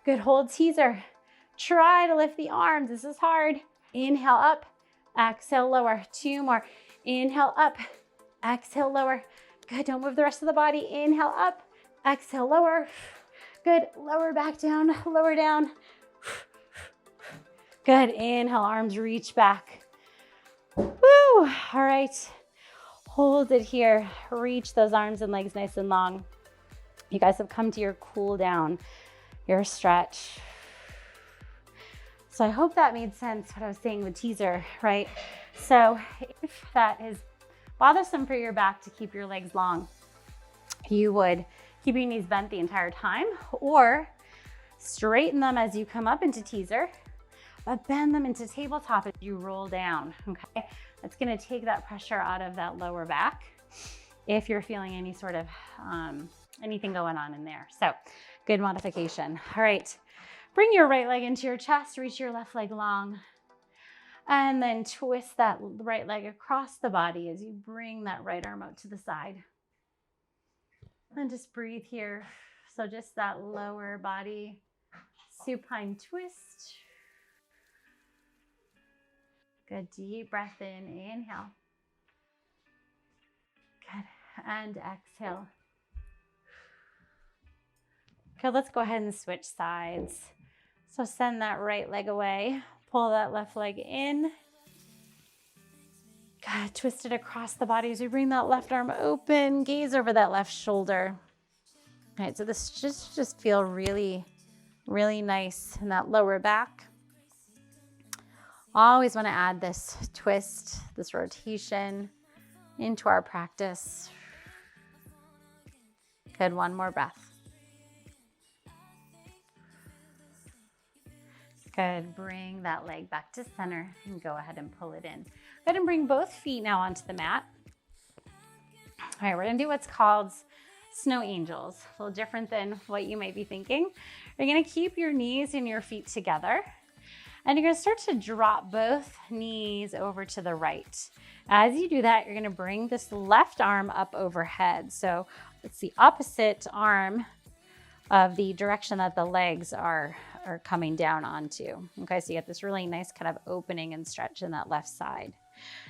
Good, hold teaser. Try to lift the arms. This is hard. Inhale up, exhale lower. 2 more. Inhale up, exhale lower. Good, don't move the rest of the body. Inhale up, exhale lower. Good, lower back down, lower down. Good, inhale, arms reach back. Woo, all right. Hold it here. Reach those arms and legs nice and long. You guys have come to your cool down, your stretch. So I hope that made sense what I was saying with teaser, right? So if that is bothersome for your back to keep your legs long, you would keep your knees bent the entire time, or straighten them as you come up into teaser, but bend them into tabletop as you roll down, okay? That's gonna take that pressure out of that lower back if you're feeling any sort of anything going on in there. So good modification. All right, bring your right leg into your chest, reach your left leg long, and then twist that right leg across the body as you bring that right arm out to the side. And just breathe here. So just that lower body supine twist. Good, deep breath in, inhale. Good, and exhale. Good, let's go ahead and switch sides. So send that right leg away, pull that left leg in. Good, twist it across the body as we bring that left arm open, gaze over that left shoulder. All right, so this just feel really, really nice in that lower back. Always want to add this twist, this rotation into our practice. Good, one more breath. Good, bring that leg back to center and go ahead and pull it in. Go ahead and bring both feet now onto the mat. All right, we're gonna do what's called snow angels. A little different than what you might be thinking. You're gonna keep your knees and your feet together, and you're gonna start to drop both knees over to the right. As you do that, you're gonna bring this left arm up overhead. So it's the opposite arm of the direction that the legs are coming down onto. Okay, so you get this really nice kind of opening and stretch in that left side.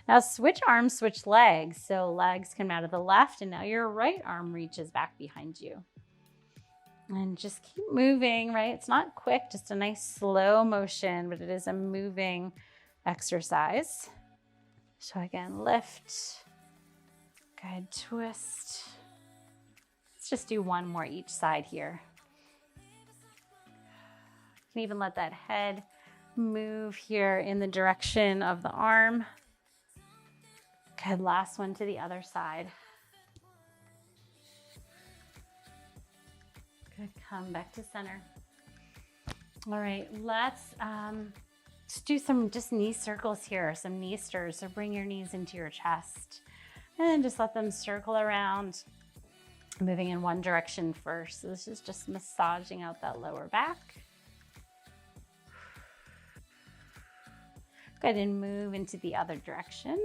Now switch arms, switch legs. So legs come out of the left and now your right arm reaches back behind you. And just keep moving, right? It's not quick, just a nice slow motion, but it is a moving exercise. So again, lift, good, twist. Let's just do one more each side here. You can even let that head move here in the direction of the arm. Good, last one to the other side. Good, come back to center. All right, let's do some just knee circles here, some knee stirs. So bring your knees into your chest and just let them circle around, moving in one direction first. So this is just massaging out that lower back. Go ahead and move into the other direction.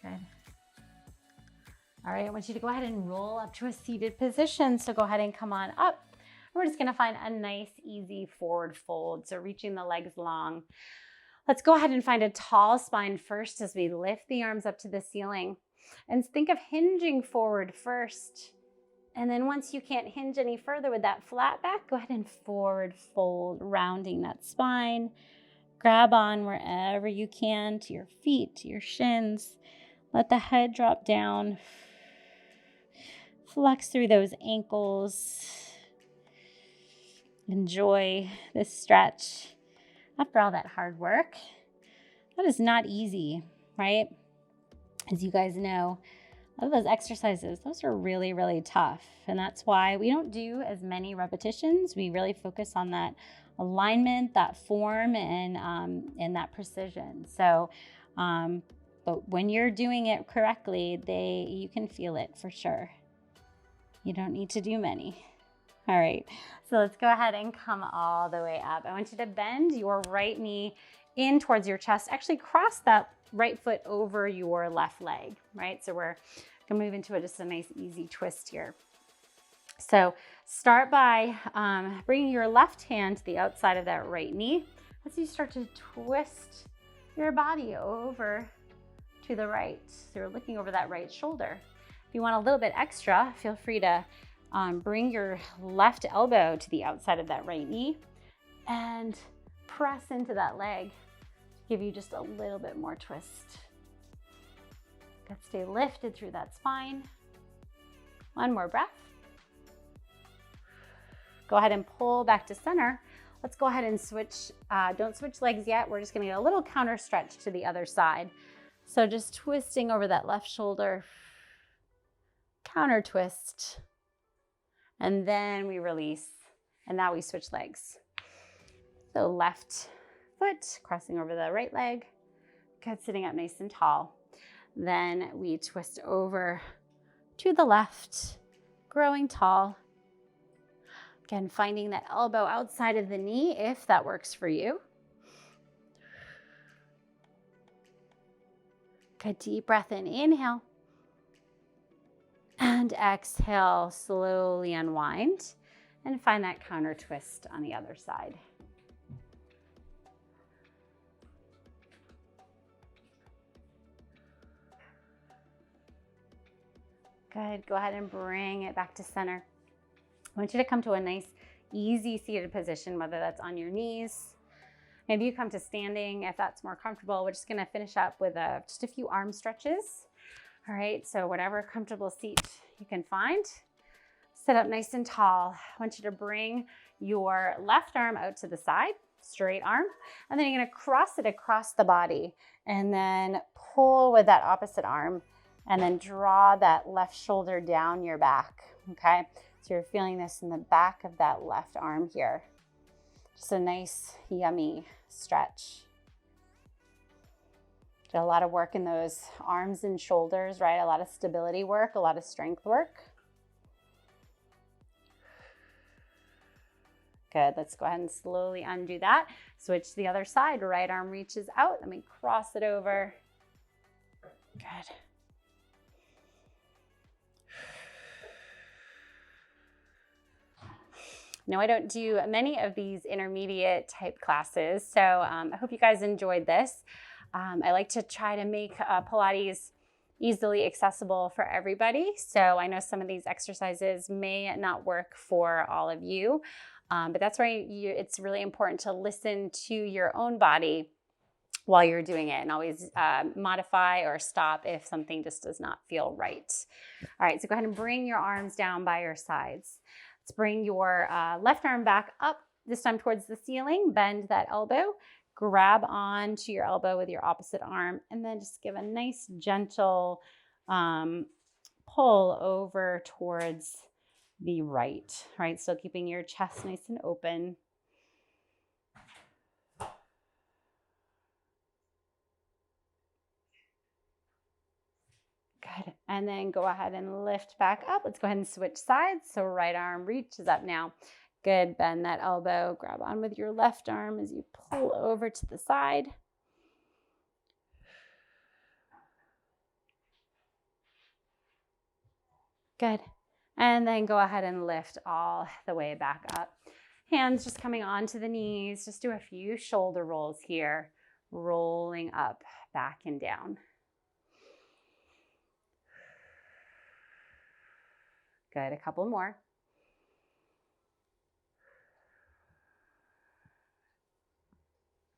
Good. All right, I want you to go ahead and roll up to a seated position. So go ahead and come on up. We're just gonna find a nice, easy forward fold. So reaching the legs long. Let's go ahead and find a tall spine first as we lift the arms up to the ceiling. And think of hinging forward first. And then once you can't hinge any further with that flat back, go ahead and forward fold, rounding that spine. Grab on wherever you can, to your feet, to your shins. Let the head drop down. Flex through those ankles. Enjoy this stretch. After all that hard work, that is not easy, right? As you guys know, a lot of those exercises, those are really, really tough. And that's why we don't do as many repetitions. We really focus on that alignment, that form, and that precision. So, but when you're doing it correctly, you can feel it for sure. You don't need to do many. All right, so let's go ahead and come all the way up. I want you to bend your right knee in towards your chest. Actually cross that right foot over your left leg, right? So we're gonna move into just a nice easy twist here. So start by bringing your left hand to the outside of that right knee as you start to twist your body over to the right. So you're looking over that right shoulder. If you want a little bit extra, feel free to bring your left elbow to the outside of that right knee and press into that leg to give you just a little bit more twist. Good, stay lifted through that spine. One more breath. Go ahead and pull back to center. Let's go ahead and switch, don't switch legs yet. We're just gonna get a little counter stretch to the other side. So just twisting over that left shoulder, counter twist, and then we release, and now we switch legs. So left foot crossing over the right leg, good, sitting up nice and tall. Then we twist over to the left, growing tall. Again, finding that elbow outside of the knee if that works for you. Good, deep breath in, inhale. And exhale, slowly unwind and find that counter twist on the other side. Good, go ahead and bring it back to center. I want you to come to a nice, easy seated position, whether that's on your knees. Maybe you come to standing if that's more comfortable. We're just gonna finish up with just a few arm stretches. All right, so whatever comfortable seat you can find. Sit up nice and tall. I want you to bring your left arm out to the side, straight arm, and then you're gonna cross it across the body and then pull with that opposite arm and then draw that left shoulder down your back, okay? So you're feeling this in the back of that left arm here. Just a nice, yummy stretch. Did a lot of work in those arms and shoulders, right? A lot of stability work, a lot of strength work. Good, let's go ahead and slowly undo that. Switch to the other side, right arm reaches out, let me cross it over. Good. No, I don't do many of these intermediate type classes, so I hope you guys enjoyed this. I like to try to make Pilates easily accessible for everybody. So I know some of these exercises may not work for all of you, but that's why it's really important to listen to your own body while you're doing it, and always modify or stop if something just does not feel right. All right, so go ahead and bring your arms down by your sides. Let's bring your left arm back up, this time towards the ceiling. Bend that elbow, grab onto your elbow with your opposite arm, and then just give a nice gentle pull over towards the right. All right, still keeping your chest nice and open. Good. And then go ahead and lift back up. Let's go ahead and switch sides. So right arm reaches up now. Good. Bend that elbow. Grab on with your left arm as you pull over to the side. Good. And then go ahead and lift all the way back up. Hands just coming onto the knees. Just do a few shoulder rolls here. Rolling up, back and down. Good, a couple more.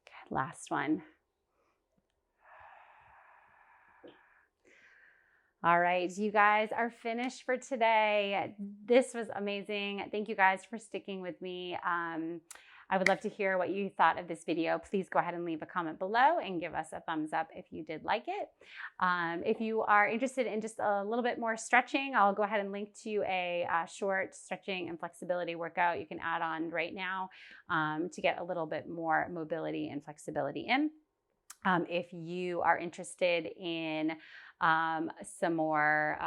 Good, last one. All right, you guys are finished for today. This was amazing. Thank you guys for sticking with me. I would love to hear what you thought of this video. Please go ahead and leave a comment below and give us a thumbs up if you did like it. If you are interested in just a little bit more stretching, I'll go ahead and link to a short stretching and flexibility workout you can add on right now to get a little bit more mobility and flexibility in. If you are interested in some more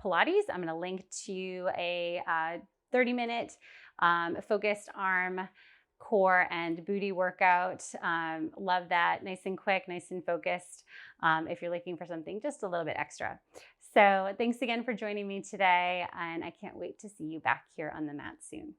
Pilates, I'm going to link to a 30-minute focused arm, core, and booty workout. Love that. Nice and quick, nice and focused if you're looking for something just a little bit extra. So thanks again for joining me today, and I can't wait to see you back here on the mat soon.